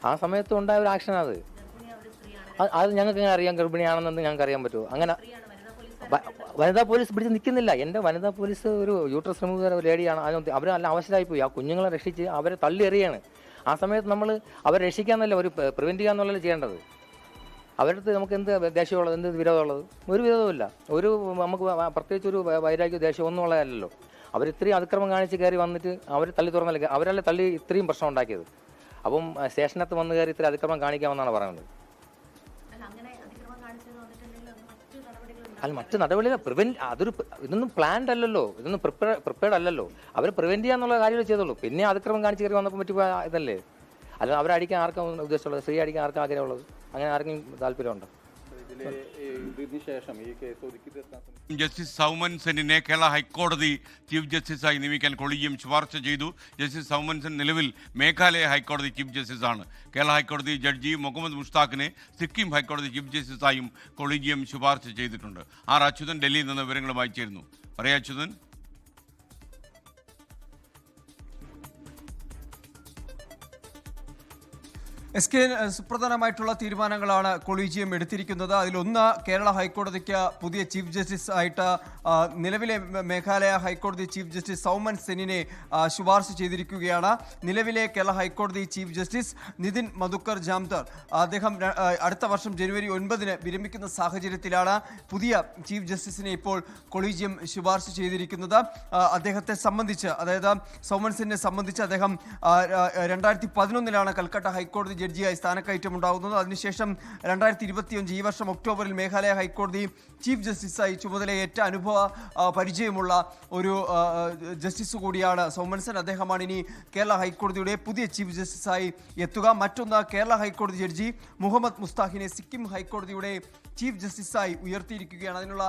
ആ സമയത്ത് ഉണ്ടായ ഒരു ആക്ഷൻ അത് ഞങ്ങൾക്ക് എങ്ങനെ അറിയാം ഗർഭിണിയാണെന്ന് ഞങ്ങൾക്ക് അറിയാൻ പറ്റുമോ? അങ്ങനെ വനിതാ പോലീസ് പിടിച്ച് നിൽക്കുന്നില്ല. എൻ്റെ വനിതാ പോലീസ് ഒരു യൂട്രസ് റിമൂവർ ലേഡിയാണ്. അവർ നല്ല അവശരായി പോയി. ആ കുഞ്ഞുങ്ങളെ രക്ഷിച്ച് അവരെ തള്ളി എറിയാണ്. ആ സമയത്ത് നമ്മൾ അവരെ രക്ഷിക്കാന്നല്ല, ഒരു പ്രിവെൻറ്റ് ചെയ്യാന്നുള്ളതല്ല ചെയ്യേണ്ടത്. അവരുടെ അടുത്ത് നമുക്ക് എന്ത് ദേഷ്യമുള്ളത്, എന്ത് വിരോധമുള്ളത്? ഒരു വിരോധമില്ല. ഒരു നമുക്ക് പ്രത്യേകിച്ച് ഒരു വൈരാഗ്യ ദേഷ്യം ഒന്നും ഉള്ളതല്ലല്ലോ. അവർ ഇത്രയും അതിക്രമം കാണിച്ച് കയറി വന്നിട്ട് അവർ തള്ളി തുറന്നല്ല, അവരല്ലേ തള്ളി ഇത്രയും പ്രശ്നം ഉണ്ടാക്കിയത്. അപ്പം സ്റ്റേഷനകത്ത് വന്ന് കയറി ഇത്രയും അതിക്രമം കാണിക്കാമെന്നാണ് പറയുന്നത്. അല്ല, മറ്റു നടപടികൾ ഇതൊന്നും പ്ലാൻഡ് അല്ലല്ലോ, ഇതൊന്നും പ്രിപ്പയർഡ് അല്ലല്ലോ. അവർ പ്രിവെന്റ് ചെയ്യാന്നുള്ള കാര്യങ്ങൾ ചെയ്തോളൂ. പിന്നെ അതിക്രമം കാണിച്ച് കയറി വന്നപ്പോൾ പറ്റിയ ഇതല്ലേ. അല്ല, അവരടിക്കാൻ ആർക്കും ഉദ്ദേശമുള്ളത്, സ്ത്രീ അടിക്കാൻ ആർക്കും ആഗ്രഹമുള്ളത്? അങ്ങനെ ആർക്കും താല്പര്യമുണ്ടോ? ജസ്റ്റിസ് സൗമൻ സെന്നിനെ കേരള ഹൈക്കോടതി ചീഫ് ജസ്റ്റിസായി നിയമിക്കാൻ കൊളീജിയം ശുപാർശ ചെയ്തു. ജസ്റ്റിസ് സൗമൻ സെൻ നിലവിൽ മേഘാലയ ഹൈക്കോടതി ചീഫ് ജസ്റ്റിസാണ്. കേരള ഹൈക്കോടതി ജഡ്ജി മുഹമ്മദ് മുഷ്താഖിനെ സിക്കിം ഹൈക്കോടതി ചീഫ് ജസ്റ്റിസായും കൊളീജിയം ശുപാർശ ചെയ്തിട്ടുണ്ട്. ആർ അച്യുതൻ ഡൽഹിയിൽ നിന്ന് വിവരങ്ങളുമായി ചേരുന്നു. പറയാ അച്യുതൻ. SK സുപ്രധാനമായിട്ടുള്ള തീരുമാനങ്ങളാണ് കൊളീജിയം എടുത്തിരിക്കുന്നത്. അതിലൊന്ന്, കേരള ഹൈക്കോടതിക്ക് പുതിയ ചീഫ് ജസ്റ്റിസ് ആയിട്ട് നിലവിലെ മേഘാലയ ഹൈക്കോടതി ചീഫ് ജസ്റ്റിസ് സൗമൻ സെന്നിനെ ശുപാർശ ചെയ്തിരിക്കുകയാണ്. നിലവിലെ കേരള ഹൈക്കോടതി ചീഫ് ജസ്റ്റിസ് നിതിൻ മധുക്കർ ജാംദർ അദ്ദേഹം അടുത്ത വർഷം ജനുവരി 9 വിരമിക്കുന്ന സാഹചര്യത്തിലാണ് പുതിയ ചീഫ് ജസ്റ്റിസിനെ ഇപ്പോൾ കൊളീജിയം ശുപാർശ ചെയ്തിരിക്കുന്നത്. അദ്ദേഹത്തെ സംബന്ധിച്ച്, അതായത് സൗമൻ സെന്നിനെ സംബന്ധിച്ച്, അദ്ദേഹം 2011 കൽക്കട്ട ഹൈക്കോടതി ജഡ്ജിയായി സ്ഥാനക്കയറ്റം ഉണ്ടാകുന്നത്. അതിനുശേഷം 2025 ഈ വർഷം ഒക്ടോബറിൽ മേഘാലയ ഹൈക്കോടതി ചീഫ് ജസ്റ്റിസായി ചുമതലയേറ്റ പരിചയമുള്ള ഒരു ജസ്റ്റിസ് കൂടിയാണ് സൗമൻ സെൻ. അദ്ദേഹമാണ് ഇനി കേരള ഹൈക്കോടതിയുടെ പുതിയ ചീഫ് ജസ്റ്റിസായി എത്തുക. മറ്റൊന്ന്, കേരള ഹൈക്കോടതി ജഡ്ജി മുഹമ്മദ് മുസ്താഖിനെ സിക്കിം ഹൈക്കോടതിയുടെ ചീഫ് ജസ്റ്റിസായി ഉയർത്തിയിരിക്കുകയാണ്. അതിനുള്ള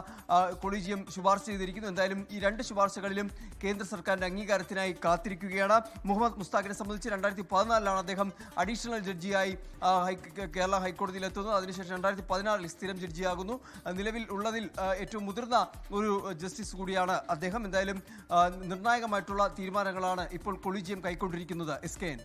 കൊളീജിയം ശുപാർശ ചെയ്തിരിക്കുന്നു. എന്തായാലും ഈ 2 ശുപാർശകളിലും കേന്ദ്ര സർക്കാരിൻ്റെ അംഗീകാരത്തിനായി കാത്തിരിക്കുകയാണ്. മുഹമ്മദ് മുസ്താഖിനെ സംബന്ധിച്ച് 2014 അദ്ദേഹം അഡീഷണൽ ജഡ്ജിയായി കേരള ഹൈക്കോടതിയിൽ എത്തുന്നത്. അതിനുശേഷം 2016 സ്ഥിരം ജഡ്ജിയാകുന്നു. നിലവിൽ ഉള്ളതിൽ ഏറ്റവും മുതിർന്ന ഒരു ജസ്റ്റിസ് കൂടിയാണ് അദ്ദേഹം. എന്തായാലും നിർണായകമായിട്ടുള്ള തീരുമാനങ്ങളാണ് ഇപ്പോൾ കൊളീജിയം കൈക്കൊണ്ടിരിക്കുന്നത്. SKN.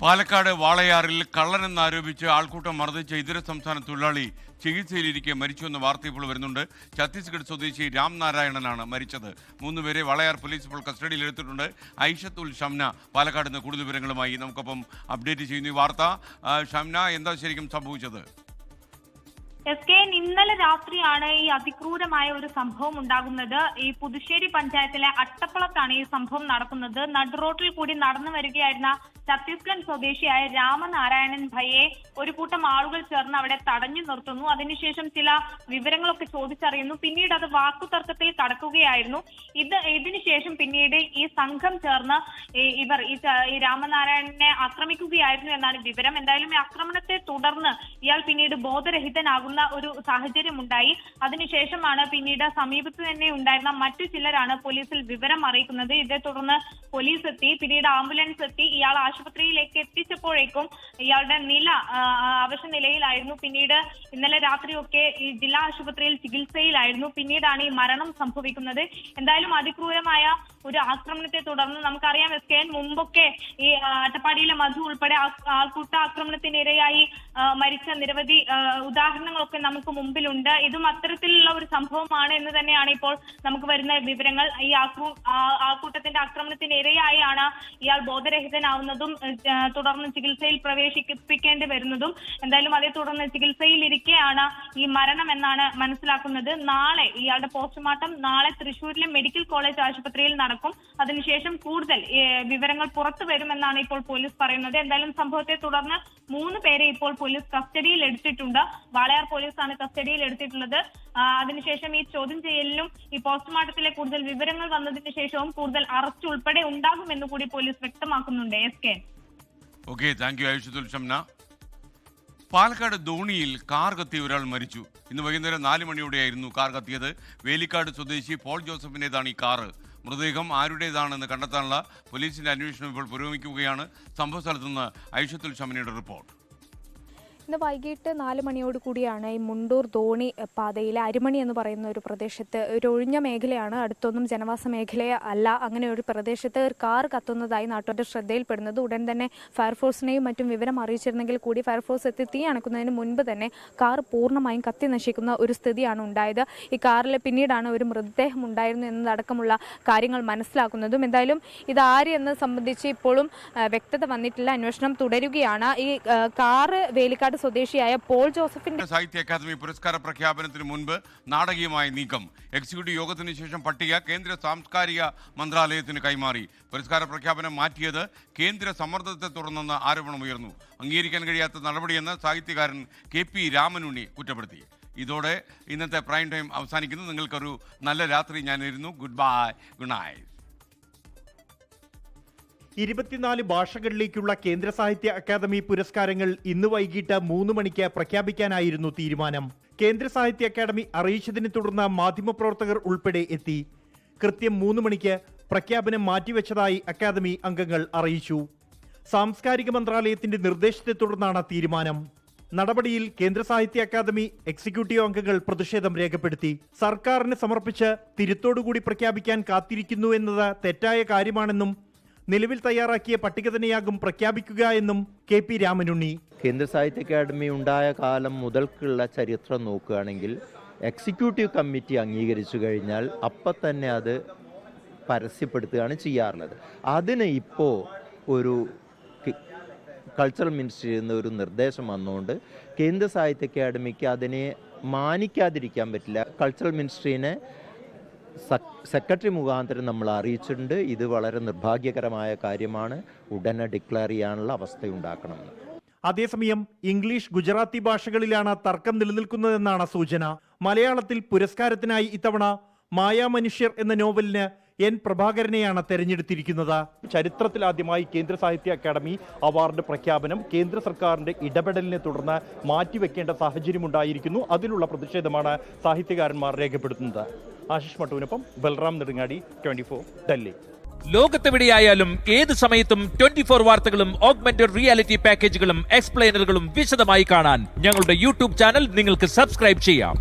പാലക്കാട് വാളയാറിൽ കള്ളനെന്നാരോപിച്ച് ആൾക്കൂട്ടം മർദ്ദിച്ച ഇതര സംസ്ഥാന തൊഴിലാളി ചികിത്സയിലിരിക്കെ മരിച്ചുവെന്ന വാർത്ത ഇപ്പോൾ വരുന്നുണ്ട്. ഛത്തീസ്ഗഡ് സ്വദേശി രാം നാരായണനാണ് മരിച്ചത്. 3 പേരെ വാളയാർ പോലീസ് ഇപ്പോൾ കസ്റ്റഡിയിലെടുത്തിട്ടുണ്ട്. ഐഷത്ത് ഉൽ ഷംന പാലക്കാട് നിന്ന് കൂടുതൽ വിവരങ്ങളുമായി നമുക്കൊപ്പം അപ്ഡേറ്റ് ചെയ്യുന്നു ഈ വാർത്ത. ഷംന, എന്താ ശരിക്കും സംഭവിച്ചത്? SKN ഇന്നലെ രാത്രിയാണ് ഈ അതിക്രൂരമായ ഒരു സംഭവം ഉണ്ടാകുന്നത്. ഈ പുതുശ്ശേരി പഞ്ചായത്തിലെ അട്ടപ്പളത്താണ് ഈ സംഭവം നടക്കുന്നത്. നടുറോട്ടിൽ കൂടി നടന്നു വരികയായിരുന്ന ഛത്തീസ്ഗഡ് സ്വദേശിയായ രാമനാരായണൻ ഭയെ ഒരു കൂട്ടം ആളുകൾ ചേർന്ന് അവിടെ തടഞ്ഞു നിർത്തുന്നു. അതിനുശേഷം ചില വിവരങ്ങളൊക്കെ ചോദിച്ചറിയുന്നു. പിന്നീട് അത് വാക്കുതർക്കത്തിൽ കടക്കുകയായിരുന്നു. ഇതിനുശേഷം പിന്നീട് ഈ സംഘം ചേർന്ന് ഇവർ ഈ രാമനാരായണനെ ആക്രമിക്കുകയായിരുന്നു എന്നാണ് വിവരം. എന്തായാലും ഈ ആക്രമണത്തെ തുടർന്ന് ഇയാൾ പിന്നീട് ബോധരഹിതനാകുന്ന ഒരു സാഹചര്യം ഉണ്ടായി. അതിനുശേഷമാണ് പിന്നീട് സമീപത്ത് തന്നെ ഉണ്ടായിരുന്ന മറ്റു ചിലരാണ് പോലീസിൽ വിവരം അറിയിക്കുന്നത്. ഇതേ തുടർന്ന് പോലീസ് എത്തി, പിന്നീട് ആംബുലൻസ് എത്തി. ഇയാൾ ആശുപത്രിയിലേക്ക് എത്തിച്ചപ്പോഴേക്കും ഇയാളുടെ നില അവശ നിലയിലായിരുന്നു. പിന്നീട് ഇന്നലെ രാത്രിയൊക്കെ ഈ ജില്ലാ ആശുപത്രിയിൽ ചികിത്സയിലായിരുന്നു. പിന്നീടാണ് ഈ മരണം സംഭവിക്കുന്നത്. എന്തായാലും അതിക്രൂരമായ ഒരു ആക്രമണത്തെ തുടർന്ന് നമുക്കറിയാം SKN മുമ്പൊക്കെ ഈ അട്ടപ്പാടിയിലെ മധു ഉൾപ്പെടെ ആൾക്കൂട്ട ആക്രമണത്തിനിരയായി മരിച്ച നിരവധി ഉദാഹരണങ്ങളൊക്കെ നമുക്ക് മുമ്പിലുണ്ട്. ഇതും അത്തരത്തിലുള്ള ഒരു സംഭവമാണ് എന്ന് തന്നെയാണ് ഇപ്പോൾ നമുക്ക് വരുന്ന വിവരങ്ങൾ. ഈ ആൾക്കൂട്ടത്തിന്റെ ആക്രമണത്തിനിരയായാണ് ഇയാൾ ബോധരഹിതനാവുന്നതും തുടർന്ന് ചികിത്സയിൽ പ്രവേശിപ്പിക്കേണ്ടി വരുന്നതും. എന്തായാലും അതേ തുടർന്ന് ചികിത്സയിൽ ഇരിക്കെയാണ് ഈ മരണം എന്നാണ് മനസ്സിലാക്കുന്നത്. നാളെ ഇയാളുടെ പോസ്റ്റ്മോർട്ടം നാളെ തൃശ്ശൂരിലെ മെഡിക്കൽ കോളേജ് ആശുപത്രിയിൽ നടക്കും. അതിനുശേഷം കൂടുതൽ വിവരങ്ങൾ പുറത്തു വരുമെന്നാണ് ഇപ്പോൾ പോലീസ് പറയുന്നത്. എന്തായാലും സംഭവത്തെ തുടർന്ന് 3 പേരെ ഇപ്പോൾ പോലീസ് കസ്റ്റഡിയിൽ എടുത്തിട്ടുണ്ട്. വാളയാർ പോലീസാണ് കസ്റ്റഡിയിൽ എടുത്തിട്ടുള്ളത്. അതിനുശേഷം ഈ ചോദ്യം ചെയ്യലിനും ഈ പോസ്റ്റ്മോർട്ടത്തിലെ കൂടുതൽ വിവരങ്ങൾ വന്നതിന് ശേഷവും കൂടുതൽ അറസ്റ്റ് ഉൾപ്പെടെ ഉണ്ടാകുമെന്ന് കൂടി പോലീസ് വ്യക്തമാക്കുന്നുണ്ട്. SKN. Okay, thank you Aishathul Shamna. Palakkad ധോണിയിൽ കാർ കത്തി ഒരാൾ മരിച്ചു. ഇന്ന് വൈകുന്നേരം 4 മണിയോടെയായിരുന്നു കാർ കത്തിയത്. വേലിക്കാട് സ്വദേശി പോൾ ജോസഫിൻ്റെതാണ് ഈ കാറ്. മൃതദേഹം ആരുടേതാണെന്ന് കണ്ടെത്താനുള്ള പോലീസിന്റെ അന്വേഷണം ഇപ്പോൾ പുരോഗമിക്കുകയാണ്. സംഭവ സ്ഥലത്തുനിന്ന് ഐഷത്തുൽ ഷംനയുടെ റിപ്പോർട്ട്. ഇന്ന് വൈകിട്ട് 4 മണിയോട് കൂടിയാണ് ഈ മുണ്ടൂർ ധോണി പാതയിലെ അരിമണി എന്ന് പറയുന്ന ഒരു പ്രദേശത്ത്, ഒരു ഒഴിഞ്ഞ മേഖലയാണ്, അടുത്തൊന്നും ജനവാസ മേഖല അല്ല. അങ്ങനെ ഒരു പ്രദേശത്ത് ഒരു കാർ കത്തുന്നതായി നാട്ടുകാരുടെ ശ്രദ്ധയിൽപ്പെടുന്നത്. ഉടൻ തന്നെ ഫയർഫോഴ്സിനെയും മറ്റും വിവരം അറിയിച്ചിരുന്നെങ്കിൽ കൂടി ഫയർഫോഴ്സ് എത്തി തീ അണക്കുന്നതിന് മുൻപ് തന്നെ കാർ പൂർണ്ണമായും കത്തി നശിക്കുന്ന ഒരു സ്ഥിതിയാണ് ഉണ്ടായത്. ഈ കാറിൽ പിന്നീടാണ് ഒരു മൃതദേഹം ഉണ്ടായിരുന്നു എന്നതടക്കമുള്ള കാര്യങ്ങൾ മനസ്സിലാക്കുന്നതും. എന്തായാലും ഇതാര് എന്നത് സംബന്ധിച്ച് ഇപ്പോഴും വ്യക്തത വന്നിട്ടില്ല. അന്വേഷണം തുടരുകയാണ്. ഈ കാറ് വേലിക്കാട് സ്വദേശിയായ പോൾ ജോസഫിന്റെ സാഹിത്യ അക്കാദമി പുരസ്കാര പ്രഖ്യാപനത്തിന് മുൻപ് നാടകീയമായ നീക്കം. എക്സിക്യൂട്ടീവ് യോഗത്തിന് ശേഷം പട്ടിക കേന്ദ്ര സാംസ്കാരിക മന്ത്രാലയത്തിന് കൈമാറി. പുരസ്കാര പ്രഖ്യാപനം മാറ്റിയത് കേന്ദ്ര സമ്മർദ്ദത്തെ തുടർന്നെന്ന ആരോപണമുയർന്നു. അംഗീകരിക്കാൻ കഴിയാത്ത നടപടിയെന്ന് സാഹിത്യകാരൻ KP രാമനുണ്ണി കുറ്റപ്പെടുത്തി. ഇതോടെ ഇന്നത്തെ പ്രൈം ടൈം അവസാനിക്കുന്നു. നിങ്ങൾക്കൊരു നല്ല രാത്രി ഞാനിരുന്നു. Good bye, good night. 24 ഭാഷകളിലേക്കുള്ള കേന്ദ്ര സാഹിത്യ അക്കാദമി പുരസ്കാരങ്ങൾ ഇന്ന് വൈകിട്ട് 3 മണിക്ക് പ്രഖ്യാപിക്കാനായിരുന്നു തീരുമാനം. കേന്ദ്ര സാഹിത്യ അക്കാദമി അറിയിച്ചതിനെ തുടർന്ന് മാധ്യമപ്രവർത്തകർ ഉൾപ്പെടെ എത്തി. കൃത്യം 3 മണിക്ക് പ്രഖ്യാപനം മാറ്റിവെച്ചതായി അക്കാദമി അംഗങ്ങൾ അറിയിച്ചു. സാംസ്കാരിക മന്ത്രാലയത്തിന്റെ നിർദ്ദേശത്തെ തുടർന്നാണ് തീരുമാനം. നടപടിയിൽ കേന്ദ്ര സാഹിത്യ അക്കാദമി എക്സിക്യൂട്ടീവ് അംഗങ്ങൾ പ്രതിഷേധം രേഖപ്പെടുത്തി. സർക്കാരിന് സമർപ്പിച്ച് തിരുത്തോടുകൂടി പ്രഖ്യാപിക്കാൻ കാത്തിരിക്കുന്നു എന്നത് തെറ്റായ കാര്യമാണെന്നും നിലവിൽ തയ്യാറാക്കിയ പട്ടിക തന്നെയാകും പ്രഖ്യാപിക്കുക എന്നും KP രാമനുണ്ണി. കേന്ദ്ര സാഹിത്യ അക്കാദമി ഉണ്ടായ കാലം മുതൽക്കുള്ള ചരിത്രം നോക്കുകയാണെങ്കിൽ എക്സിക്യൂട്ടീവ് കമ്മിറ്റി അംഗീകരിച്ചു കഴിഞ്ഞാൽ അപ്പം തന്നെ അത് പരസ്യപ്പെടുത്തുകയാണ് ചെയ്യാറുള്ളത്. അതിന് ഇപ്പോൾ ഒരു കൾച്ചറൽ മിനിസ്ട്രിയിൽ നിന്ന് ഒരു നിർദ്ദേശം വന്നുകൊണ്ട് കേന്ദ്ര സാഹിത്യ അക്കാദമിക്ക് അതിനെ മാനിക്കാതിരിക്കാൻ പറ്റില്ല. കൾച്ചറൽ മിനിസ്ട്രീനെ സെക്രട്ടറി മുഖാന്തരം നമ്മൾ അറിയിച്ചിട്ടുണ്ട്. ഇത് വളരെ നിർഭാഗ്യകരമായ കാര്യമാണ്. ഉടനെ ഡിക്ലെയർ ചെയ്യാനുള്ള അവസ്ഥയുണ്ടാക്കണമെന്ന്. അതേസമയം ഇംഗ്ലീഷ്, ഗുജറാത്തി ഭാഷകളിലാണ് തർക്കം നിലനിൽക്കുന്നതെന്നാണ് സൂചന. മലയാളത്തിൽ പുരസ്കാരത്തിനായി ഇത്തവണ മായാമനുഷ്യർ എന്ന നോവലിന് N. പ്രഭാകരനെയാണ് തെരഞ്ഞെടുത്തിരിക്കുന്നത്. ചരിത്രത്തിലാദ്യമായി കേന്ദ്ര സാഹിത്യ അക്കാദമി അവാർഡ് പ്രഖ്യാപനം കേന്ദ്ര സർക്കാരിന്റെ ഇടപെടലിനെ തുടർന്ന് മാറ്റിവെക്കേണ്ട സാഹചര്യമുണ്ടായിരിക്കുന്നു. അതിലുള്ള പ്രതിഷേധമാണ് സാഹിത്യകാരന്മാർ രേഖപ്പെടുത്തുന്നത്. ആശിഷ് മട്ടുവിനൊപ്പം ബൽറാം നെടുങ്ങാടി, 24 ഡൽഹി. ലോകത്തെവിടെയായാലും ഏത് സമയത്തും 24 വാർത്തകളും ഓഗ്മെന്റഡ് റിയാലിറ്റി പാക്കേജുകളും എക്സ്പ്ലെയിനറുകളും വിശദമായി കാണാൻ ഞങ്ങളുടെ YouTube ചാനൽ നിങ്ങൾക്ക് സബ്സ്ക്രൈബ് ചെയ്യാം.